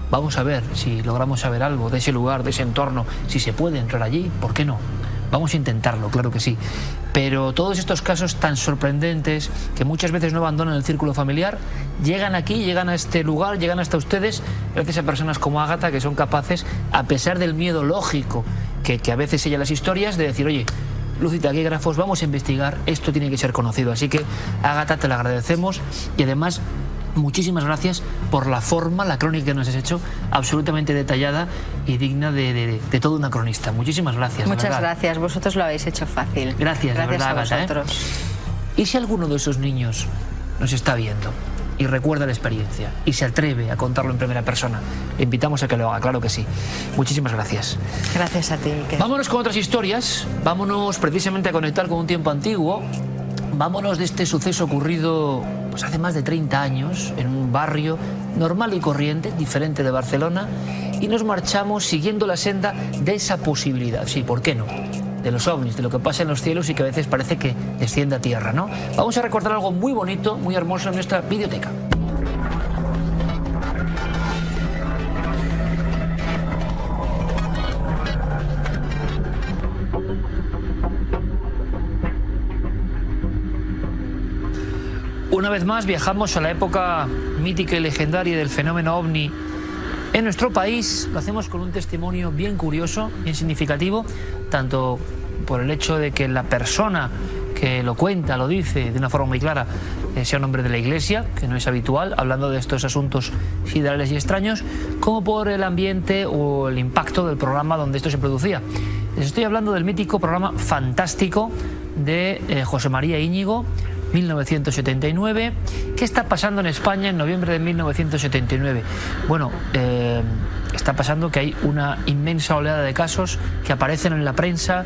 Vamos a ver si logramos saber algo de ese lugar, de ese entorno, si se puede entrar allí, ¿por qué no? Vamos a intentarlo, claro que sí. Pero todos estos casos tan sorprendentes, que muchas veces no abandonan el círculo familiar, llegan aquí, llegan a este lugar, llegan hasta ustedes, gracias a personas como Ágata, que son capaces, a pesar del miedo lógico que a veces sella las historias, de decir, oye, luz y taquígrafos, vamos a investigar, esto tiene que ser conocido. Así que, Ágata, te lo agradecemos, y además, muchísimas gracias por la forma, la crónica que nos has hecho, absolutamente detallada y digna de todo una cronista. Muchísimas gracias. Muchas gracias, vosotros lo habéis hecho fácil. Gracias, de verdad, a Ágata, vosotros. ¿Y si alguno de esos niños nos está viendo y recuerda la experiencia y se atreve a contarlo en primera persona? Le invitamos a que lo haga, claro que sí. Muchísimas gracias. Gracias a ti, Iker. Vámonos con otras historias, vámonos precisamente a conectar con un tiempo antiguo. Vámonos de este suceso ocurrido pues hace más de 30 años en un barrio normal y corriente, diferente de Barcelona, y nos marchamos siguiendo la senda de esa posibilidad, sí, ¿por qué no?, de los ovnis, de lo que pasa en los cielos y que a veces parece que desciende a tierra, ¿no? Vamos a recordar algo muy bonito, muy hermoso en nuestra videoteca. Una vez más viajamos a la época mítica y legendaria del fenómeno ovni en nuestro país. Lo hacemos con un testimonio bien curioso, bien significativo, tanto por el hecho de que la persona que lo cuenta, lo dice de una forma muy clara, sea un hombre de la Iglesia, que no es habitual, hablando de estos asuntos siderales y extraños, como por el ambiente o el impacto del programa donde esto se producía. Les estoy hablando del mítico programa Fantástico de José María Íñigo, 1979. ¿Qué está pasando en España en noviembre de 1979? Bueno, está pasando que hay una inmensa oleada de casos que aparecen en la prensa.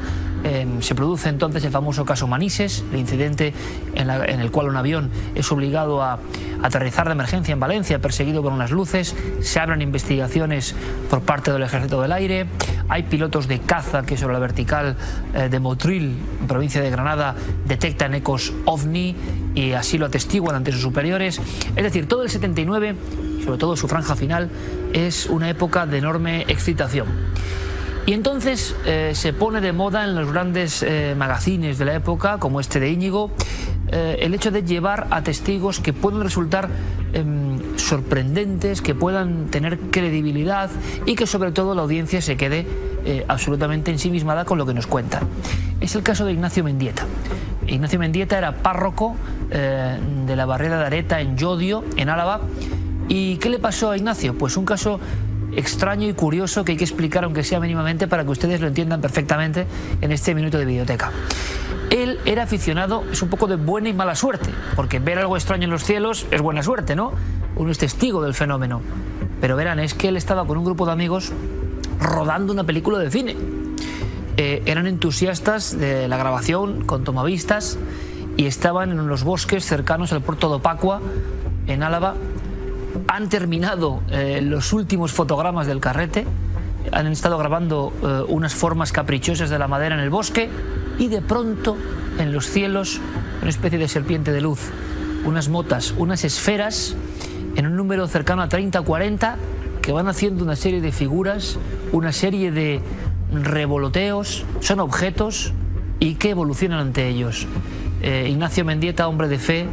Se produce entonces el famoso caso Manises, el incidente en el cual un avión es obligado a aterrizar de emergencia en Valencia, perseguido por unas luces. Se abren investigaciones por parte del Ejército del Aire. Hay pilotos de caza que sobre la vertical de Motril, en provincia de Granada, detectan ecos ovni y así lo atestiguan ante sus superiores. Es decir, todo el 79, sobre todo su franja final, es una época de enorme excitación. Y entonces se pone de moda en los grandes magazines de la época, como este de Íñigo, el hecho de llevar a testigos que pueden resultar sorprendentes, que puedan tener credibilidad y que sobre todo la audiencia se quede absolutamente ensimismada con lo que nos cuentan. Es el caso de Ignacio Mendieta. Ignacio Mendieta era párroco de la barriada de Areta en Llodio, en Álava. ¿Y qué le pasó a Ignacio? Pues un caso extraño y curioso que hay que explicar, aunque sea mínimamente, para que ustedes lo entiendan perfectamente en este minuto de videoteca. Él era aficionado, es un poco de buena y mala suerte, porque ver algo extraño en los cielos es buena suerte, ¿no? Uno es testigo del fenómeno. Pero verán, es que él estaba con un grupo de amigos rodando una película de cine. Eran entusiastas de la grabación con tomavistas y estaban en los bosques cercanos al puerto de Opacua, en Álava. Han terminado los últimos fotogramas del carrete, han estado grabando unas formas caprichosas de la madera en el bosque y de pronto en los cielos una especie de serpiente de luz, unas motas, unas esferas en un número cercano a 30 o 40 que van haciendo una serie de figuras, una serie de revoloteos, son objetos y que evolucionan ante ellos. Ignacio Mendieta, hombre de fe,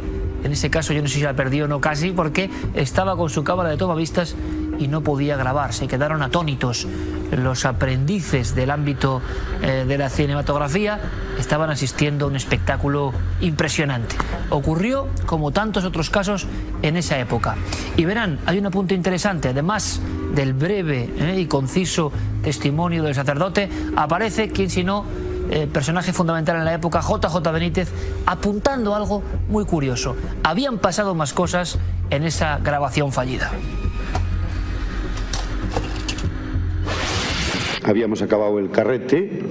En ese caso yo no sé si la perdió o no casi, porque estaba con su cámara de tomavistas y no podía grabar. Se quedaron atónitos. Los aprendices del ámbito de la cinematografía estaban asistiendo a un espectáculo impresionante. Ocurrió como tantos otros casos en esa época. Y verán, hay un apunte interesante. Además del breve y conciso testimonio del sacerdote, aparece, quien si no, personaje fundamental en la época, JJ Benítez, apuntando algo muy curioso. Habían pasado más cosas en esa grabación fallida. Habíamos acabado el carrete,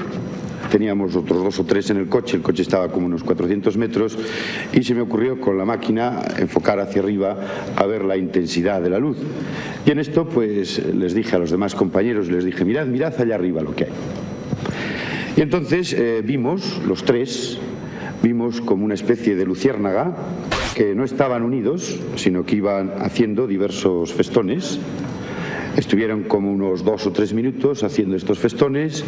teníamos otros 2 o 3 en el coche estaba como unos 400 metros y se me ocurrió con la máquina enfocar hacia arriba a ver la intensidad de la luz. Y en esto pues les dije a los demás compañeros, les dije, mirad allá arriba lo que hay. Y entonces vimos, los 3, vimos como una especie de luciérnaga que no estaban unidos, sino que iban haciendo diversos festones. Estuvieron como unos 2 o 3 minutos haciendo estos festones,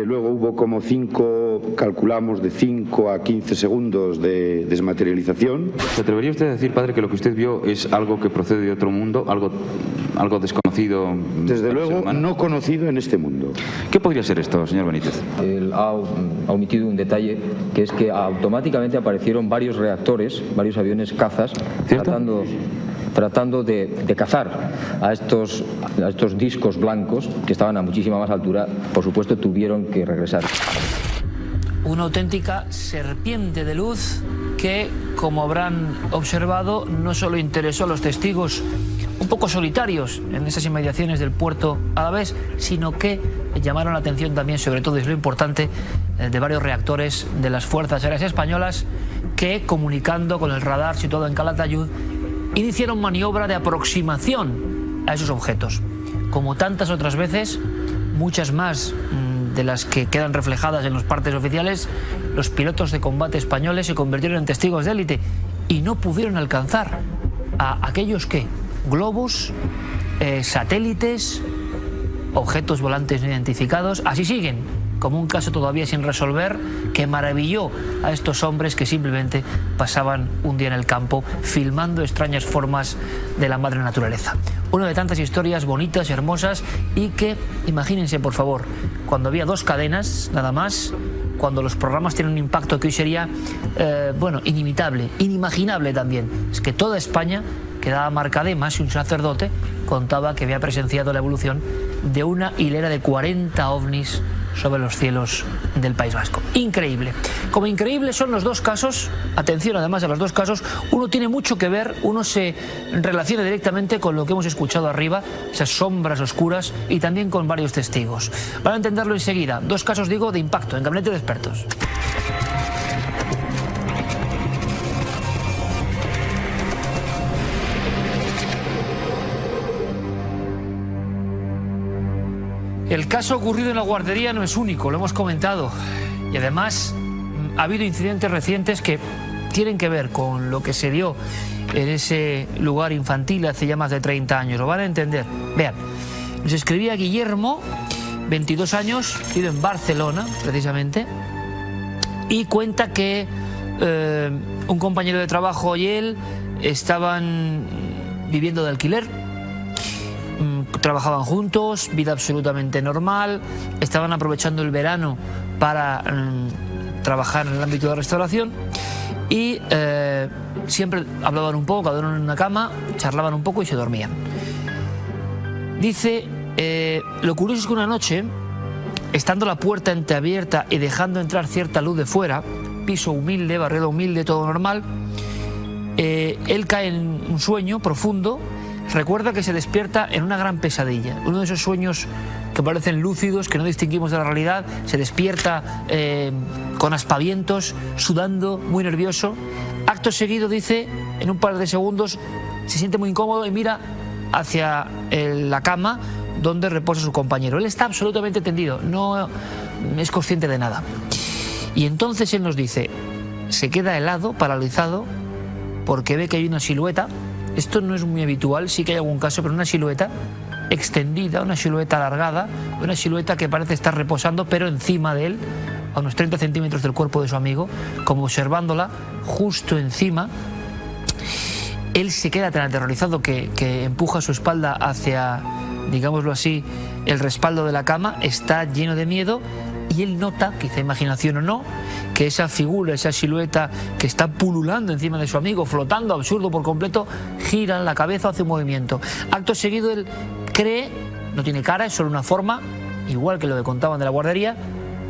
luego hubo como 5, calculamos de 5 a 15 segundos de desmaterialización. ¿Se atrevería usted a decir, padre, que lo que usted vio es algo que procede de otro mundo, algo desconocido? Desde luego no conocido en este mundo. ¿Qué podría ser esto, señor Benítez? Él ha omitido un detalle, que es que automáticamente aparecieron varios reactores, varios aviones cazas, tratando de cazar a estos discos blancos que estaban a muchísima más altura. Por supuesto tuvieron que regresar. Una auténtica serpiente de luz que, como habrán observado, no solo interesó a los testigos un poco solitarios en esas inmediaciones del puerto Alavés, sino que llamaron la atención también, sobre todo, y es lo importante, de varios reactores de las Fuerzas Aéreas Españolas que, comunicando con el radar situado en Calatayud, iniciaron maniobra de aproximación a esos objetos. Como tantas otras veces, muchas más de las que quedan reflejadas en los partes oficiales, los pilotos de combate españoles se convirtieron en testigos de élite y no pudieron alcanzar a aquellos que globos, satélites, objetos volantes no identificados. Así siguen, como un caso todavía sin resolver que maravilló a estos hombres que simplemente pasaban un día en el campo filmando extrañas formas de la madre naturaleza. Una de tantas historias bonitas, hermosas, y que, imagínense por favor, cuando había 2 cadenas nada más, cuando los programas tienen un impacto que hoy sería, inimitable, inimaginable también. Es que toda España quedaba marcada, y más si un sacerdote contaba que había presenciado la evolución de una hilera de 40 ovnis sobre los cielos del País Vasco. Increíble. Como increíbles son los 2 casos, atención además a los 2 casos, uno tiene mucho que ver, uno se relaciona directamente con lo que hemos escuchado arriba, esas sombras oscuras, y también con varios testigos. Van a entenderlo enseguida. 2 casos, digo, de impacto en Gabinete de Expertos. El caso ocurrido en la guardería no es único, lo hemos comentado, y además ha habido incidentes recientes que tienen que ver con lo que se dio en ese lugar infantil hace ya más de 30 años, lo van a entender. Vean, nos escribía Guillermo, 22 años, vive en Barcelona precisamente, y cuenta que un compañero de trabajo y él estaban viviendo de alquiler. Trabajaban juntos, vida absolutamente normal, estaban aprovechando el verano para trabajar en el ámbito de la restauración y siempre hablaban un poco, cada uno en una cama, charlaban un poco y se dormían. Dice, lo curioso es que una noche, estando la puerta entreabierta y dejando entrar cierta luz de fuera, piso humilde, barrera humilde, todo normal, él cae en un sueño profundo. Recuerda que se despierta en una gran pesadilla, uno de esos sueños que parecen lúcidos, que no distinguimos de la realidad. Se despierta con aspavientos, sudando, muy nervioso. Acto seguido, dice, en un par de segundos, se siente muy incómodo y mira hacia la cama donde reposa su compañero. Él está absolutamente tendido, no es consciente de nada. Y entonces él nos dice, se queda helado, paralizado, porque ve que hay una silueta. Esto no es muy habitual, sí que hay algún caso, pero una silueta extendida, una silueta alargada, una silueta que parece estar reposando, pero encima de él, a unos 30 centímetros del cuerpo de su amigo, como observándola justo encima Él se queda tan aterrorizado que empuja su espalda hacia, digámoslo así, el respaldo de la cama, está lleno de miedo y él nota, quizá imaginación o no, que esa figura, esa silueta que está pululando encima de su amigo, flotando, absurdo por completo, gira la cabeza, hace un movimiento. Acto seguido él cree, no tiene cara, es solo una forma, igual que lo que contaban de la guardería,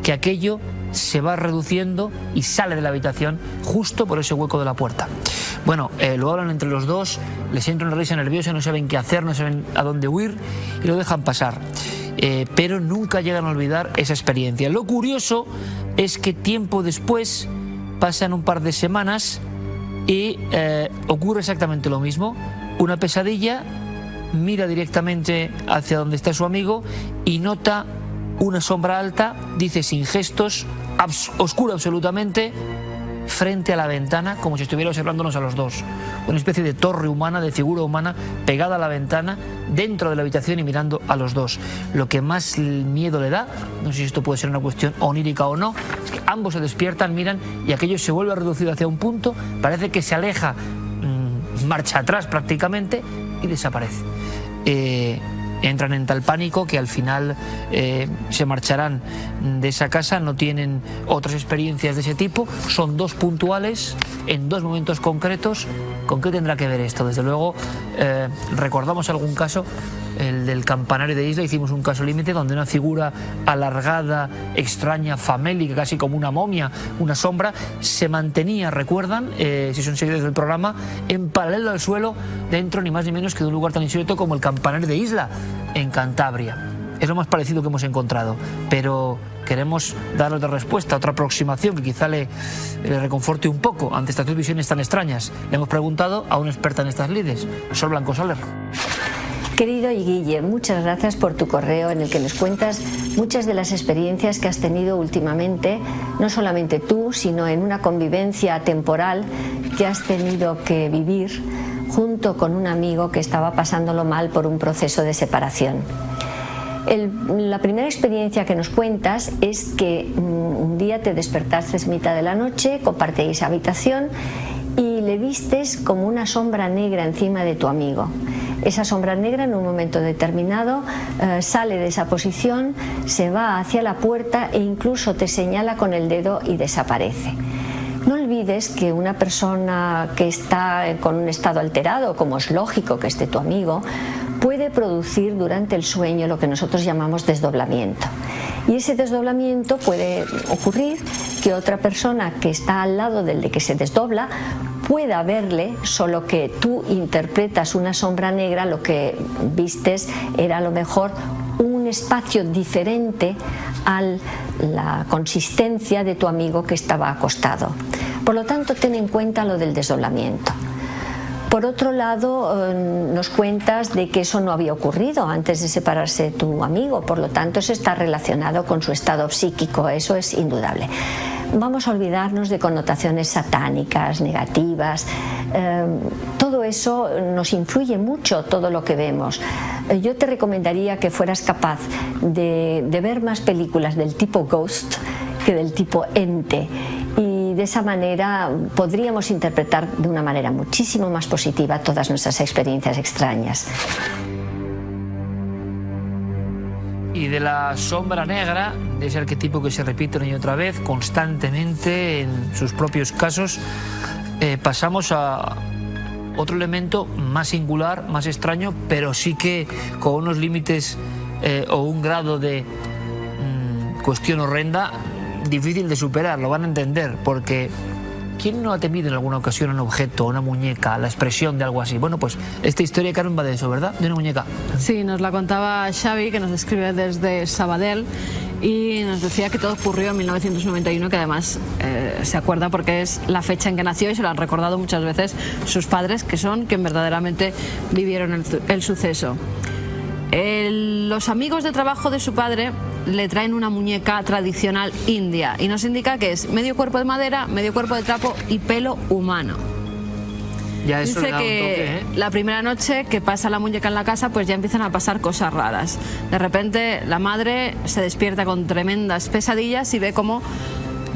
que aquello se va reduciendo y sale de la habitación justo por ese hueco de la puerta. Bueno, lo hablan entre los dos, les entra una risa nerviosa, no saben qué hacer, no saben a dónde huir y lo dejan pasar. Pero nunca llegan a olvidar esa experiencia. Lo curioso es que tiempo después, pasan un par de semanas y ocurre exactamente lo mismo. Una pesadilla, mira directamente hacia donde está su amigo y nota una sombra alta, dice sin gestos, oscura absolutamente, frente a la ventana, como si estuviera observándonos a los dos. Una especie de torre humana, de figura humana, pegada a la ventana, dentro de la habitación y mirando a los dos. Lo que más miedo le da, no sé si esto puede ser una cuestión onírica o no, es que ambos se despiertan, miran y aquello se vuelve a reducir hacia un punto, parece que se aleja, marcha atrás prácticamente y desaparece. Entran en tal pánico que al final se marcharán de esa casa, no tienen otras experiencias de ese tipo, son dos puntuales en dos momentos concretos. ¿Con qué tendrá que ver esto? Desde luego recordamos algún caso, el del campanario de Isla, hicimos un caso límite donde una figura alargada, extraña, famélica, casi como una momia, una sombra, se mantenía, recuerdan, si son seguidores del programa, en paralelo al suelo, dentro ni más ni menos que de un lugar tan insólito como el campanario de Isla, en Cantabria. Es lo más parecido que hemos encontrado, pero queremos darle otra respuesta, otra aproximación que quizá le reconforte un poco ante estas dos visiones tan extrañas. Le hemos preguntado a una experta en estas lides, Sol Blanco Soler. Querido Guille, muchas gracias por tu correo en el que nos cuentas muchas de las experiencias que has tenido últimamente, no solamente tú, sino en una convivencia temporal que has tenido que vivir junto con un amigo que estaba pasándolo mal por un proceso de separación. La primera experiencia que nos cuentas es que un día te despertaste a mitad de la noche, compartíais habitación y le vistes como una sombra negra encima de tu amigo. Esa sombra negra en un momento determinado sale de esa posición, se va hacia la puerta e incluso te señala con el dedo y desaparece. No olvides que una persona que está con un estado alterado, como es lógico que esté tu amigo, puede producir durante el sueño lo que nosotros llamamos desdoblamiento. Y ese desdoblamiento puede ocurrir que otra persona que está al lado del de que se desdobla pueda verle, solo que tú interpretas una sombra negra, lo que vistes era a lo mejor un espacio diferente a la consistencia de tu amigo que estaba acostado. Por lo tanto, ten en cuenta lo del desdoblamiento. Por otro lado, nos cuentas de que eso no había ocurrido antes de separarse tu amigo, por lo tanto eso está relacionado con su estado psíquico, eso es indudable. Vamos a olvidarnos de connotaciones satánicas, negativas, todo eso nos influye mucho, todo lo que vemos. Yo te recomendaría que fueras capaz de ver más películas del tipo Ghost que del tipo Ente. Y de esa manera podríamos interpretar de una manera muchísimo más positiva todas nuestras experiencias extrañas. Y de la sombra negra, de ese arquetipo que se repite una y otra vez constantemente en sus propios casos, pasamos a otro elemento más singular, más extraño, pero sí que con unos límites o un grado de cuestión horrenda difícil de superar, lo van a entender, porque ¿quién no ha temido en alguna ocasión un objeto, una muñeca, la expresión de algo así? Bueno, pues esta historia, Carmen, va de eso, ¿verdad? De una muñeca. Sí, nos la contaba Xavi, que nos escribe desde Sabadell, y nos decía que todo ocurrió en 1991, que además se acuerda porque es la fecha en que nació y se lo han recordado muchas veces sus padres, que son quien verdaderamente vivieron el suceso. Los amigos de trabajo de su padre le traen una muñeca tradicional india y nos indica que es medio cuerpo de madera, medio cuerpo de trapo y pelo humano. Ya eso dice que la primera noche que pasa la muñeca en la casa, pues ya empiezan a pasar cosas raras. De repente la madre se despierta con tremendas pesadillas y ve como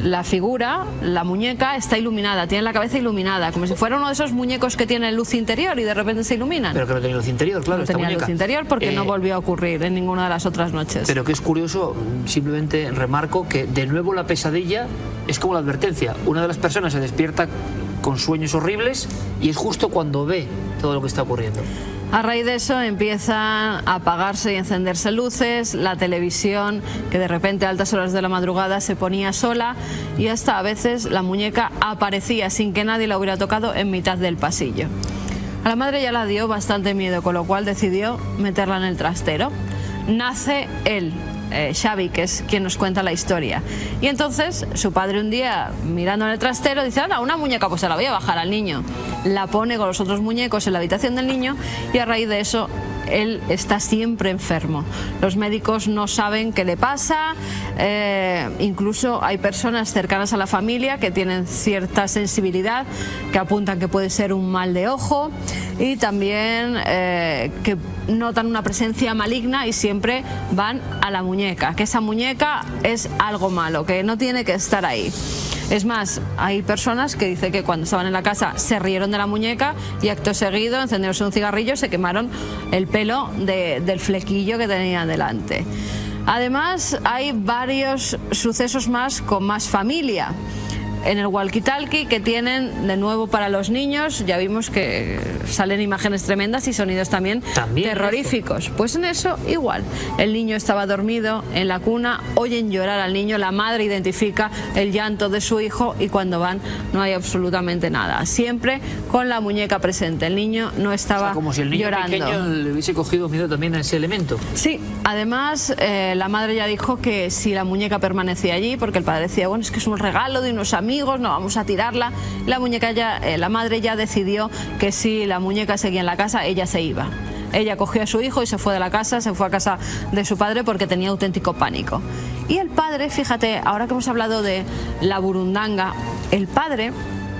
la figura, la muñeca, está iluminada, tiene la cabeza iluminada, como si fuera uno de esos muñecos que tienen luz interior y de repente se iluminan. Pero que no tenía luz interior, claro, no esta tenía muñeca. luz interior porque no volvió a ocurrir en ninguna de las otras noches. Pero que es curioso, simplemente remarco que de nuevo la pesadilla es como la advertencia. Una de las personas se despierta con sueños horribles y es justo cuando ve todo lo que está ocurriendo. A raíz de eso empiezan a apagarse y encenderse luces, la televisión que de repente a altas horas de la madrugada se ponía sola y hasta a veces la muñeca aparecía sin que nadie la hubiera tocado en mitad del pasillo. A la madre ya la dio bastante miedo, con lo cual decidió meterla en el trastero. Nace él, Xavi, que es quien nos cuenta la historia. Y entonces su padre un día, mirando en el trastero, dice: anda, una muñeca, pues se la voy a bajar al niño. La pone con los otros muñecos en la habitación del niño y a raíz de eso él está siempre enfermo. Los médicos no saben qué le pasa, incluso hay personas cercanas a la familia que tienen cierta sensibilidad, que apuntan que puede ser un mal de ojo y también que notan una presencia maligna y siempre van a la muñeca, que esa muñeca es algo malo, que no tiene que estar ahí. Es más, hay personas que dicen que cuando estaban en la casa se rieron de la muñeca y acto seguido, encendiéndose un cigarrillo, se quemaron el pelo del flequillo que tenían delante. Además, hay varios sucesos más con más familia. En el walkie-talkie que tienen de nuevo para los niños, ya vimos que salen imágenes tremendas y sonidos también terroríficos. Pues en eso igual, el niño estaba dormido en la cuna, oyen llorar al niño, la madre identifica el llanto de su hijo y cuando van no hay absolutamente nada, siempre con la muñeca presente. El niño no estaba como si el niño llorando. pequeño le hubiese cogido miedo también a ese elemento. Sí, además la madre ya dijo que si la muñeca permanecía allí, porque el padre decía, bueno, es que es un regalo de unos amigos, no vamos a tirarla. La madre ya decidió que si la muñeca seguía en la casa, ella se iba. Ella cogió a su hijo y se fue de la casa, se fue a casa de su padre porque tenía auténtico pánico. Y el padre, fíjate, ahora que hemos hablado de la burundanga, el padre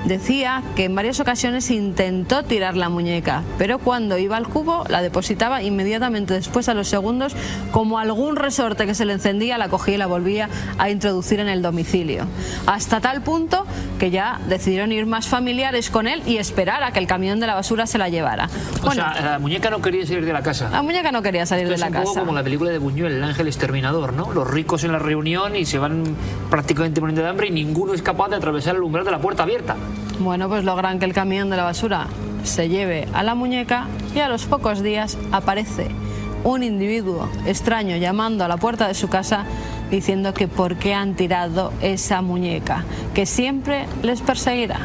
decía que en varias ocasiones intentó tirar la muñeca, pero cuando iba al cubo la depositaba inmediatamente después, a los segundos, como algún resorte que se le encendía, la cogía y la volvía a introducir en el domicilio. Hasta tal punto que ya decidieron ir más familiares con él y esperar a que el camión de la basura se la llevara. O sea, la muñeca no quería salir de la casa. La muñeca no quería salir de la casa. Es un poco como la película de Buñuel, El ángel exterminador, ¿no? Los ricos en la reunión y se van prácticamente muriendo de hambre y ninguno es capaz de atravesar el umbral de la puerta abierta. Bueno, pues logran que el camión de la basura se lleve a la muñeca y a los pocos días aparece un individuo extraño llamando a la puerta de su casa diciendo que por qué han tirado esa muñeca, que siempre les perseguirá.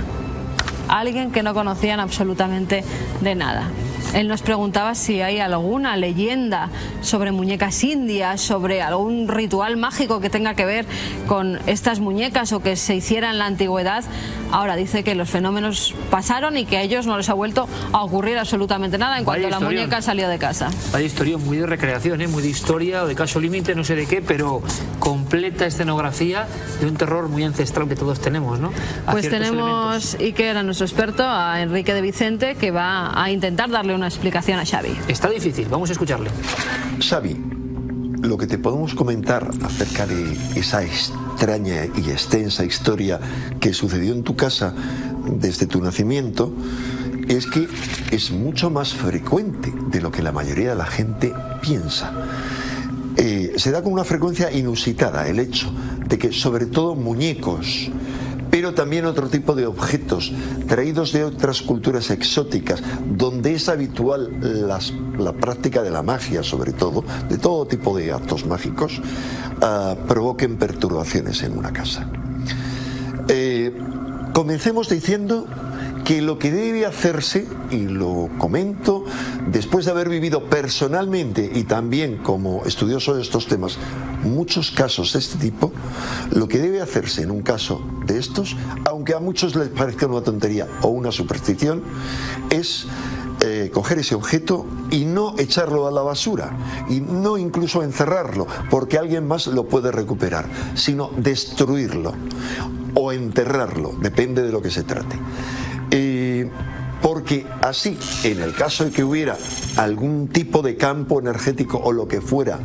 Alguien que no conocían absolutamente de nada. Él nos preguntaba si hay alguna leyenda sobre muñecas indias, sobre algún ritual mágico que tenga que ver con estas muñecas o que se hiciera en la antigüedad. Ahora dice que los fenómenos pasaron y que a ellos no les ha vuelto a ocurrir absolutamente nada en cuanto la muñeca salió de casa. Vaya historia, muy de recreación, muy de historia o de caso límite, no sé de qué, pero completa escenografía de un terror muy ancestral que todos tenemos, ¿no? Pues tenemos, Iker, a nuestro experto, a Enrique de Vicente, que va a intentar darle una explicación a Xavi. Está difícil, vamos a escucharle. Xavi, lo que te podemos comentar acerca de esa extraña y extensa historia que sucedió en tu casa desde tu nacimiento es que es mucho más frecuente de lo que la mayoría de la gente piensa. Se da con una frecuencia inusitada el hecho de que sobre todo muñecos, pero también otro tipo de objetos traídos de otras culturas exóticas, donde es habitual la práctica de la magia, sobre todo, de todo tipo de actos mágicos, provoquen perturbaciones en una casa. Comencemos diciendo que lo que debe hacerse, y lo comento después de haber vivido personalmente y también como estudioso de estos temas muchos casos de este tipo, lo que debe hacerse en un caso de estos, aunque a muchos les parezca una tontería o una superstición, es coger ese objeto y no echarlo a la basura y no incluso encerrarlo porque alguien más lo puede recuperar, sino destruirlo o enterrarlo, depende de lo que se trate. Porque así, en el caso de que hubiera algún tipo de campo energético o lo que fuera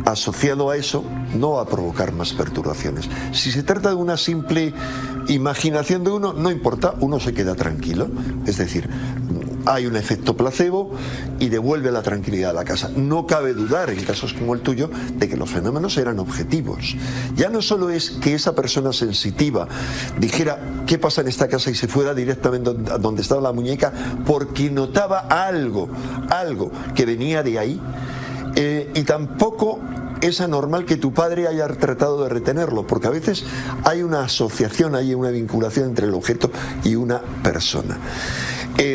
asociado a eso, no va a provocar más perturbaciones. Si se trata de una simple imaginación de uno, no importa, uno se queda tranquilo. Es decir, hay un efecto placebo y devuelve la tranquilidad a la casa. No cabe dudar, en casos como el tuyo, de que los fenómenos eran objetivos. Ya no solo es que esa persona sensitiva dijera qué pasa en esta casa y se fuera directamente a donde estaba la muñeca porque notaba algo que venía de ahí, y tampoco es anormal que tu padre haya tratado de retenerlo, porque a veces hay una asociación, hay una vinculación entre el objeto y una persona.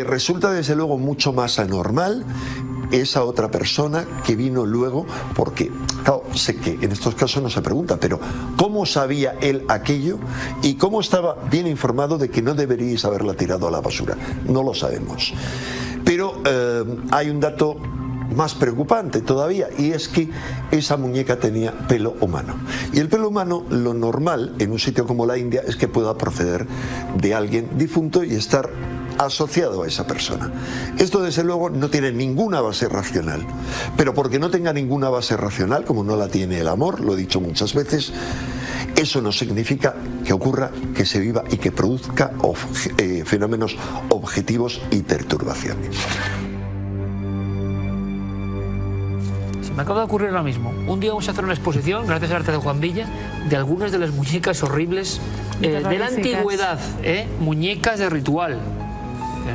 Resulta desde luego mucho más anormal esa otra persona que vino luego, porque claro, sé que en estos casos no se pregunta, pero ¿cómo sabía él aquello y cómo estaba bien informado de que no deberíais haberla tirado a la basura? No lo sabemos. Pero hay un dato más preocupante todavía, y es que esa muñeca tenía pelo humano. Y el pelo humano, lo normal en un sitio como la India es que pueda proceder de alguien difunto y estar asociado a esa persona. Esto desde luego no tiene ninguna base racional, pero porque no tenga ninguna base racional, como no la tiene el amor, lo he dicho muchas veces, eso no significa que ocurra, que se viva y que produzca fenómenos objetivos y perturbaciones. Me acaba de ocurrir ahora mismo. Un día vamos a hacer una exposición, gracias al arte de Juan Villa, de algunas de las muñecas horribles de la antigüedad, muñecas de ritual.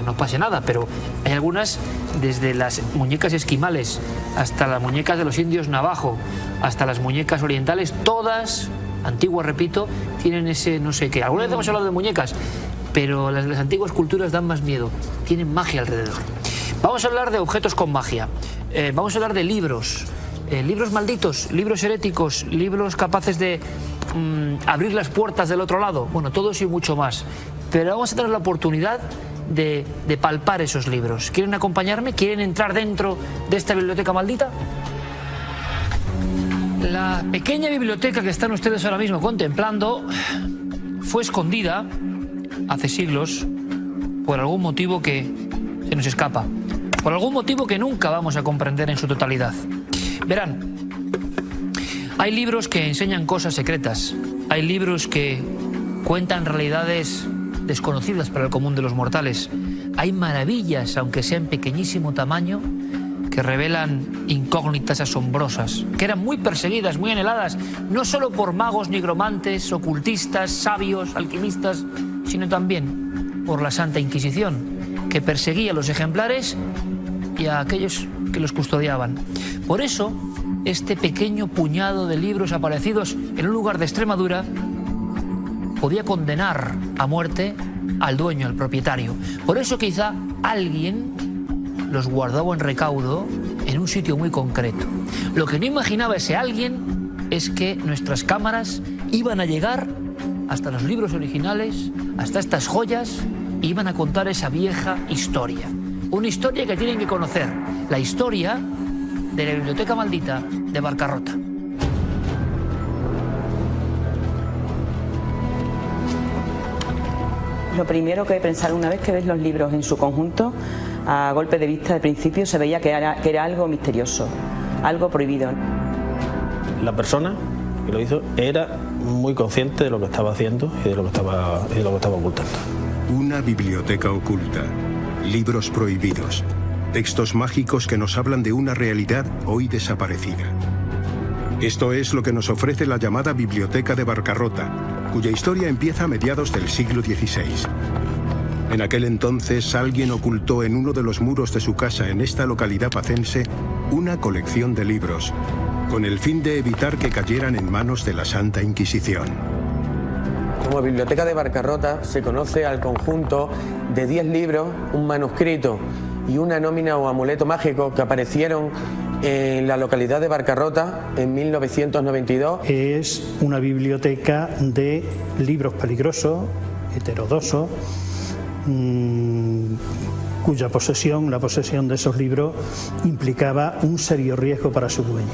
No pase nada, pero hay algunas, desde las muñecas esquimales hasta las muñecas de los indios navajo, hasta las muñecas orientales, todas, antiguas repito, tienen ese no sé qué. Alguna vez hemos hablado de muñecas, pero las antiguas culturas dan más miedo, tienen magia alrededor. Vamos a hablar de objetos con magia, vamos a hablar de libros, libros malditos, libros heréticos, libros capaces de abrir las puertas del otro lado, bueno, todo eso y mucho más. Pero vamos a tener la oportunidad de palpar esos libros. ¿Quieren acompañarme? ¿Quieren entrar dentro de esta biblioteca maldita? La pequeña biblioteca que están ustedes ahora mismo contemplando fue escondida hace siglos por algún motivo que se nos escapa, por algún motivo que nunca vamos a comprender en su totalidad. Verán, hay libros que enseñan cosas secretas, hay libros que cuentan realidades desconocidas para el común de los mortales. Hay maravillas, aunque sean en pequeñísimo tamaño, que revelan incógnitas asombrosas, que eran muy perseguidas, muy anheladas, no solo por magos, nigromantes, ocultistas, sabios, alquimistas, sino también por la Santa Inquisición, que perseguía a los ejemplares y a aquellos que los custodiaban. Por eso, este pequeño puñado de libros aparecidos en un lugar de Extremadura podía condenar a muerte al dueño, al propietario. Por eso quizá alguien los guardaba en recaudo en un sitio muy concreto. Lo que no imaginaba ese alguien es que nuestras cámaras iban a llegar hasta los libros originales, hasta estas joyas, e iban a contar esa vieja historia. Una historia que tienen que conocer, la historia de la biblioteca maldita de Barcarrota. Lo primero que pensar una vez que ves los libros en su conjunto, a golpe de vista de principio se veía que era algo misterioso, algo prohibido. La persona que lo hizo era muy consciente de lo que estaba haciendo y de lo que estaba ocultando. Una biblioteca oculta, libros prohibidos, textos mágicos que nos hablan de una realidad hoy desaparecida. Esto es lo que nos ofrece la llamada Biblioteca de Barcarrota, cuya historia empieza a mediados del siglo XVI. En aquel entonces alguien ocultó en uno de los muros de su casa en esta localidad pacense una colección de libros, con el fin de evitar que cayeran en manos de la Santa Inquisición. Como Biblioteca de Barcarrota se conoce al conjunto de 10 libros, un manuscrito y una nómina o amuleto mágico que aparecieron en la localidad de Barcarrota en 1992. Es una biblioteca de libros peligrosos, heterodoxos, cuya posesión, la posesión de esos libros, implicaba un serio riesgo para su dueño.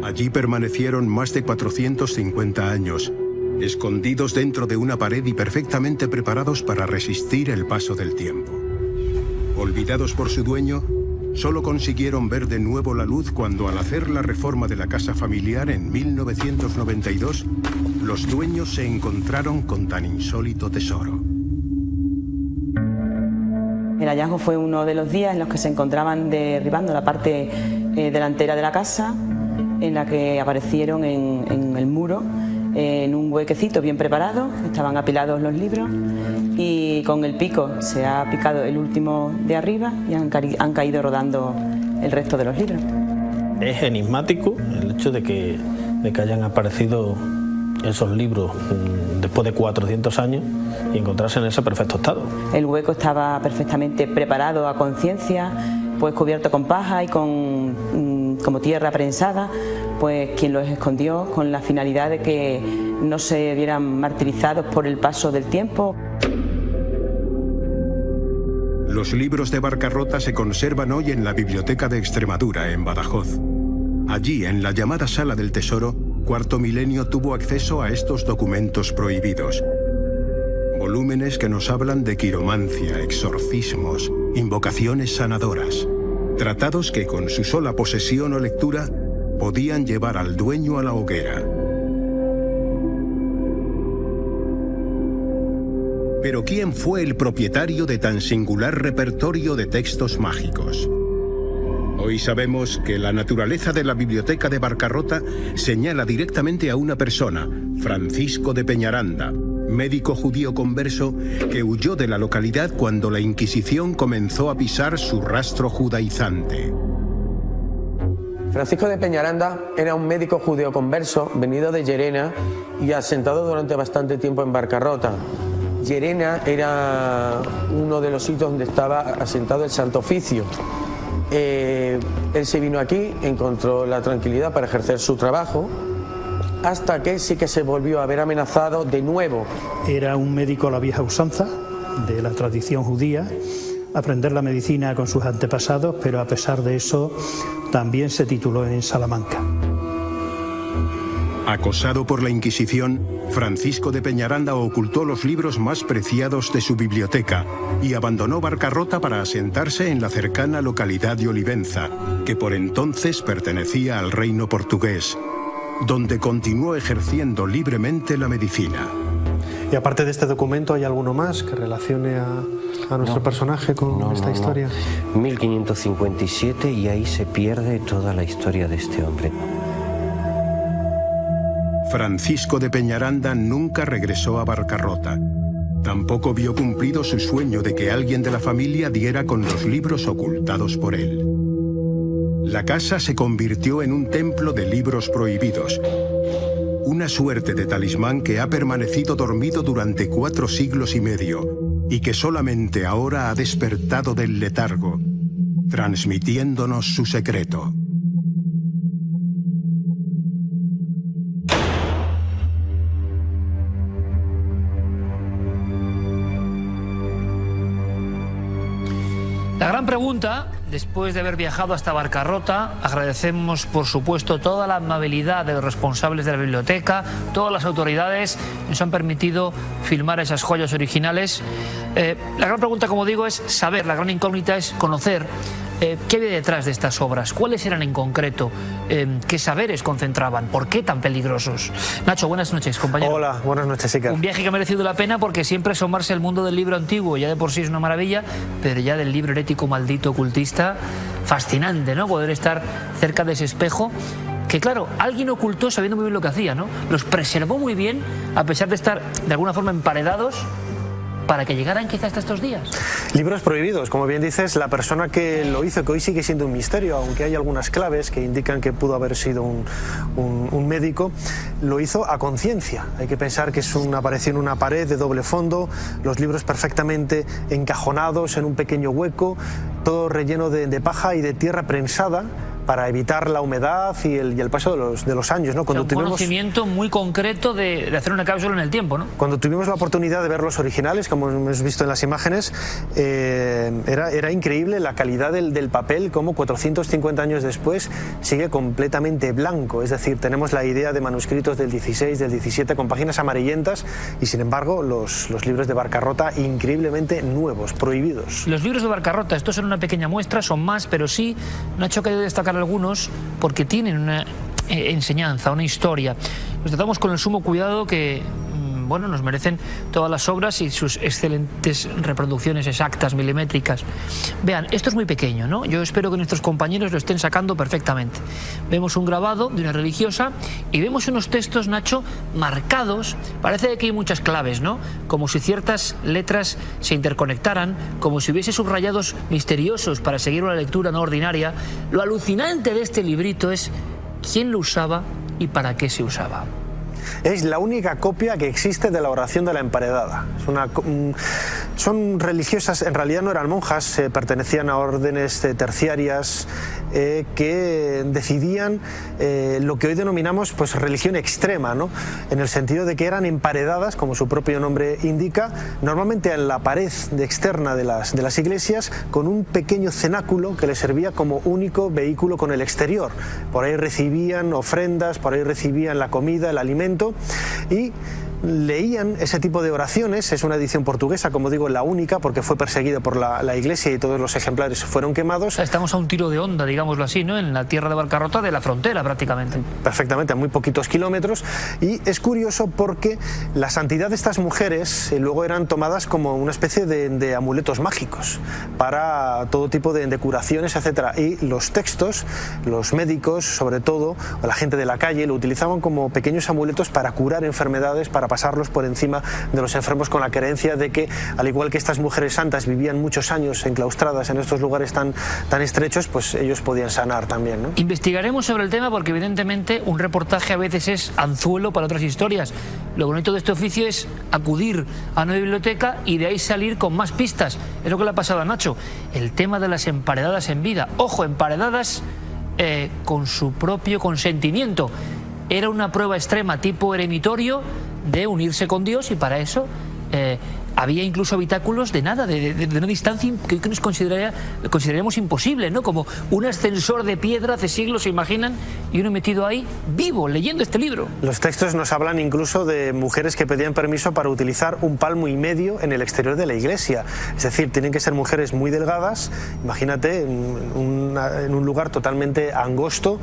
Allí permanecieron más de 450 años, escondidos dentro de una pared y perfectamente preparados para resistir el paso del tiempo. Olvidados por su dueño, solo consiguieron ver de nuevo la luz cuando, al hacer la reforma de la casa familiar en 1992, los dueños se encontraron con tan insólito tesoro. El hallazgo fue uno de los días en los que se encontraban derribando la parte delantera de la casa, en la que aparecieron en el muro, en un huequecito bien preparado, estaban apilados los libros y con el pico se ha picado el último de arriba y han caído rodando el resto de los libros. Es enigmático el hecho de que hayan aparecido esos libros después de 400 años y encontrarse en ese perfecto estado. El hueco estaba perfectamente preparado a conciencia, pues cubierto con paja y como tierra prensada, pues quien los escondió con la finalidad de que no se vieran martirizados por el paso del tiempo. Los libros de Barcarrota se conservan hoy en la Biblioteca de Extremadura, en Badajoz. Allí, en la llamada Sala del Tesoro, Cuarto Milenio tuvo acceso a estos documentos prohibidos. Volúmenes que nos hablan de quiromancia, exorcismos, invocaciones sanadoras. Tratados que, con su sola posesión o lectura, podían llevar al dueño a la hoguera. Pero ¿quién fue el propietario de tan singular repertorio de textos mágicos? Hoy sabemos que la naturaleza de la biblioteca de Barcarrota señala directamente a una persona, Francisco de Peñaranda, médico judío converso que huyó de la localidad cuando la Inquisición comenzó a pisar su rastro judaizante. Francisco de Peñaranda era un médico judío converso venido de Llerena y asentado durante bastante tiempo en Barcarrota. Llerena era uno de los sitios donde estaba asentado el Santo Oficio. Él se vino aquí, encontró la tranquilidad para ejercer su trabajo, hasta que sí que se volvió a ver amenazado de nuevo. Era un médico a la vieja usanza de la tradición judía, aprender la medicina con sus antepasados, pero a pesar de eso también se tituló en Salamanca. Acosado por la Inquisición, Francisco de Peñaranda ocultó los libros más preciados de su biblioteca y abandonó Barcarrota para asentarse en la cercana localidad de Olivenza, que por entonces pertenecía al reino portugués, donde continuó ejerciendo libremente la medicina. Y aparte de este documento, ¿hay alguno más que relacione a nuestro personaje con esta historia? 1557 y ahí se pierde toda la historia de este hombre. Francisco de Peñaranda nunca regresó a Barcarrota. Tampoco vio cumplido su sueño de que alguien de la familia diera con los libros ocultados por él. La casa se convirtió en un templo de libros prohibidos, una suerte de talismán que ha permanecido dormido durante 4 siglos y medio y que solamente ahora ha despertado del letargo, transmitiéndonos su secreto. La gran pregunta, después de haber viajado hasta Barcarrota, agradecemos por supuesto toda la amabilidad de los responsables de la biblioteca, todas las autoridades nos han permitido filmar esas joyas originales. La gran pregunta, como digo, es saber, la gran incógnita es conocer qué había detrás de estas obras, cuáles eran en concreto, qué saberes concentraban, por qué tan peligrosos. Nacho, buenas noches, compañero. Hola, buenas noches, Iker. Un viaje que ha merecido la pena porque siempre asomarse al mundo del libro antiguo ya de por sí es una maravilla, pero ya del libro herético, maldito, ocultista, fascinante, ¿no? Poder estar cerca de ese espejo que, claro, alguien ocultó sabiendo muy bien lo que hacía, ¿no? Los preservó muy bien a pesar de estar de alguna forma emparedados para que llegaran quizás hasta estos días. Libros prohibidos, como bien dices, la persona que lo hizo, que hoy sigue siendo un misterio, aunque hay algunas claves que indican que pudo haber sido un médico, lo hizo a conciencia. Hay que pensar que apareció en una pared de doble fondo, los libros perfectamente encajonados en un pequeño hueco, todo relleno de paja y de tierra prensada, para evitar la humedad y el paso de los años, ¿no? Cuando un conocimiento muy concreto de hacer una cápsula en el tiempo, ¿no? Cuando tuvimos la oportunidad de ver los originales, como hemos visto en las imágenes, era increíble la calidad del papel, como 450 años después sigue completamente blanco. Es decir, tenemos la idea de manuscritos del 16, del 17 con páginas amarillentas y sin embargo los libros de Barcarrota increíblemente nuevos, prohibidos. Los libros de Barcarrota, estos son una pequeña muestra, son más, pero sí, Nacho, que hay que destacar algunos porque tienen una enseñanza, una historia. Los tratamos con el sumo cuidado que, bueno, nos merecen todas las obras y sus excelentes reproducciones exactas, milimétricas. Vean, esto es muy pequeño, ¿no? Yo espero que nuestros compañeros lo estén sacando perfectamente. Vemos un grabado de una religiosa y vemos unos textos, Nacho, marcados. Parece que hay muchas claves, ¿no? Como si ciertas letras se interconectaran, como si hubiese subrayados misteriosos para seguir una lectura no ordinaria. Lo alucinante de este librito es quién lo usaba y para qué se usaba. Es la única copia que existe de la oración de la emparedada. Son religiosas, en realidad no eran monjas, pertenecían a órdenes terciarias que decidían lo que hoy denominamos pues religión extrema, ¿no? En el sentido de que eran emparedadas, como su propio nombre indica, normalmente en la pared externa de las iglesias, con un pequeño cenáculo que les servía como único vehículo con el exterior. Por ahí recibían ofrendas, por ahí recibían la comida, el alimento, y leían ese tipo de oraciones. Es una edición portuguesa, como digo, la única, porque fue perseguida por la iglesia y todos los ejemplares fueron quemados. Estamos a un tiro de onda, digámoslo así, ¿no? En la tierra de Barcarrota, de la frontera prácticamente. Perfectamente, a muy poquitos kilómetros. Y es curioso porque la santidad de estas mujeres luego eran tomadas como una especie de amuletos mágicos para todo tipo de curaciones, etcétera. Y los textos, los médicos, sobre todo, o la gente de la calle, lo utilizaban como pequeños amuletos para curar enfermedades, para pasarlos por encima de los enfermos, con la creencia de que, al igual que estas mujeres santas vivían muchos años enclaustradas en estos lugares tan estrechos, pues ellos podían sanar también, ¿no? Investigaremos sobre el tema porque evidentemente un reportaje a veces es anzuelo para otras historias. Lo bonito de este oficio es acudir a una biblioteca y de ahí salir con más pistas. Es lo que le ha pasado a Nacho. El tema de las emparedadas en vida. Ojo, emparedadas con su propio consentimiento. Era una prueba extrema tipo eremitorio de unirse con Dios y para eso había incluso habitáculos de nada, de una distancia que nos consideraríamos imposible, ¿no? Como un ascensor de piedra hace siglos, ¿se imaginan? Y uno metido ahí, vivo, leyendo este libro. Los textos nos hablan incluso de mujeres que pedían permiso para utilizar 1,5 palmos en el exterior de la iglesia. Es decir, tienen que ser mujeres muy delgadas, imagínate, en un lugar totalmente angosto,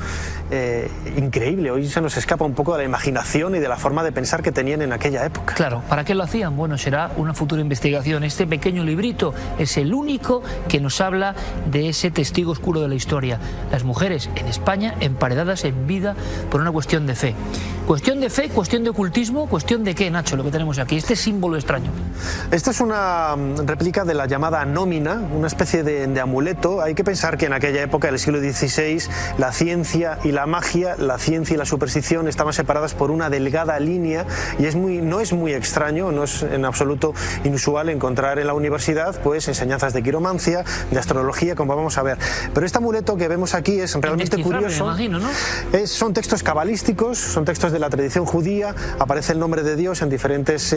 increíble. Hoy se nos escapa un poco de la imaginación y de la forma de pensar que tenían en aquella época. Claro, ¿para qué lo hacían? Bueno, será una futura investigación. Este pequeño librito es el único que nos habla de ese testigo oscuro de la historia. Las mujeres en España emparedadas en vida por una cuestión de fe. Cuestión de fe, cuestión de ocultismo, cuestión de qué, Nacho, lo que tenemos aquí, este símbolo extraño. Esta es una réplica de la llamada nómina, una especie de amuleto. Hay que pensar que en aquella época, del siglo XVI, la ciencia y la magia, la ciencia y la superstición estaban separadas por una delgada línea y no es muy extraño, no es en absoluto inusual encontrar en la universidad pues enseñanzas de quiromancia, de astrología, como vamos a ver. Pero este amuleto que vemos aquí es realmente curioso. Me imagino, ¿no? Son textos cabalísticos, son textos de la tradición judía, aparece el nombre de Dios en diferentes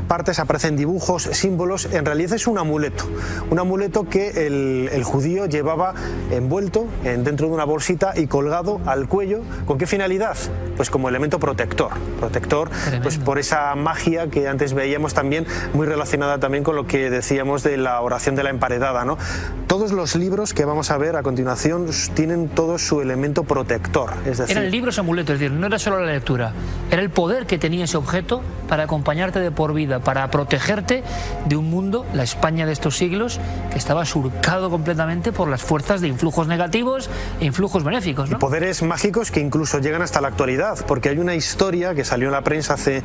partes, aparecen dibujos, símbolos. En realidad es un amuleto que el judío llevaba envuelto dentro de una bolsita y colgado al cuello. ¿Con qué finalidad? Pues como elemento protector, pues por esa magia que antes veíamos también, muy relacionada también con lo que decíamos de la oración de la emparedada, ¿no? Todos los libros que vamos a ver a continuación tienen todo su elemento protector, es decir... Eran libros amuletos, es decir, no era solo la lectura, era el poder que tenía ese objeto para acompañarte de por vida, para protegerte de un mundo, la España de estos siglos, que estaba surcado completamente por las fuerzas de influjos negativos e influjos benéficos, ¿no? Y poderes mágicos que incluso llegan hasta la actualidad, porque hay una historia que salió en la prensa hace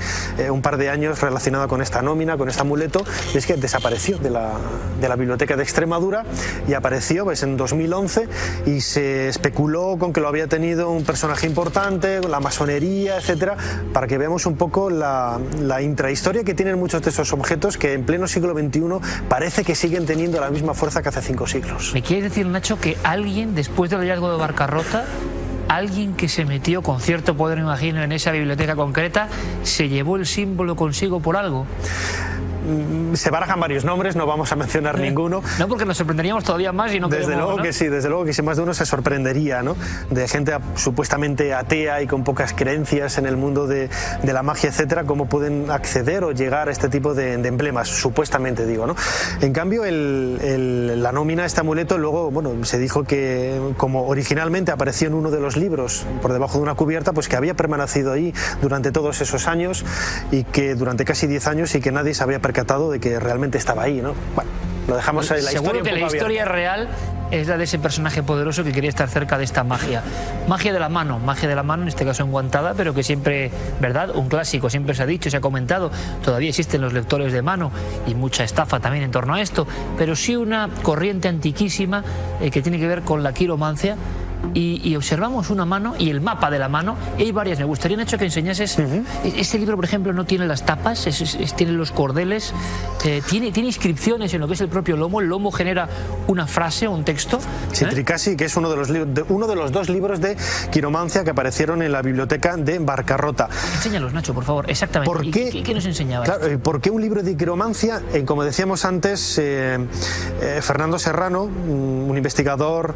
un par de años relacionada con esta nómina, con este amuleto, y es que desapareció de la Biblioteca de Extremadura y apareció pues en 2011 y se especuló con que lo había tenido intervenido un personaje importante, la masonería, etcétera, para que veamos un poco la intrahistoria que tienen muchos de esos objetos que en pleno siglo XXI parece que siguen teniendo la misma fuerza que hace 5 siglos. ¿Me quieres decir, Nacho, que alguien, después del hallazgo de Barcarrota, alguien que se metió con cierto poder, me imagino, en esa biblioteca concreta, se llevó el símbolo consigo por algo? Se barajan varios nombres, no vamos a mencionar ninguno. No, porque nos sorprenderíamos todavía más y no desde queremos, luego, ¿no? que sí, desde luego que sí, más de uno se sorprendería, ¿no? De gente supuestamente atea y con pocas creencias en el mundo de la magia, etcétera, cómo pueden acceder o llegar a este tipo de emblemas, supuestamente digo, ¿no? En cambio, la nómina, este amuleto, luego, bueno, se dijo que como originalmente apareció en uno de los libros por debajo de una cubierta, pues que había permanecido ahí durante todos esos años y que durante casi 10 años y que nadie se había percatado de que realmente estaba ahí, ¿no? Bueno, lo dejamos ahí. Seguro que la historia real es la de ese personaje poderoso que quería estar cerca de esta magia. Magia de la mano, en este caso enguantada, pero que siempre, ¿verdad? Un clásico, siempre se ha dicho, se ha comentado, todavía existen los lectores de mano y mucha estafa también en torno a esto, pero sí una corriente antiquísima que tiene que ver con la quiromancia. Y observamos una mano y el mapa de la mano, y hay varias. Me gustaría, Nacho, que enseñases. Este libro, por ejemplo, no tiene las tapas, tiene los cordeles, tiene inscripciones en lo que es el propio lomo. El lomo genera una frase, un texto. Sí, Tricasi, que es uno de los 2 libros de quiromancia que aparecieron en la biblioteca de Barcarrota. Enséñalos, Nacho, por favor, exactamente. ¿Por qué, ¿Qué nos enseñaba? Claro, ¿por qué un libro de quiromancia? Como decíamos antes, Fernando Serrano, un investigador,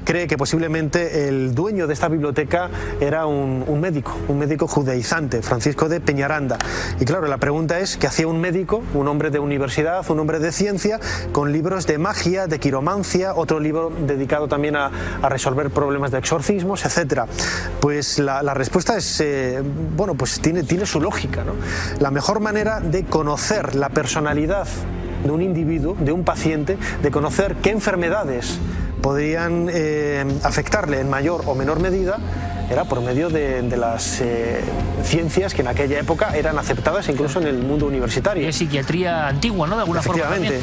cree que posiblemente el dueño de esta biblioteca era un médico judaizante, Francisco de Peñaranda. Y claro, la pregunta es, ¿qué hacía un médico, un hombre de universidad, un hombre de ciencia, con libros de magia, de quiromancia, otro libro dedicado también a resolver problemas de exorcismos, etcétera? Pues la respuesta es, bueno, pues tiene su lógica, ¿no? La mejor manera de conocer la personalidad de un individuo, de un paciente, de conocer qué enfermedades podrían afectarle en mayor o menor medida, era por medio de las ciencias que en aquella época eran aceptadas incluso en el mundo universitario. Es psiquiatría antigua, ¿no? De alguna forma. Efectivamente.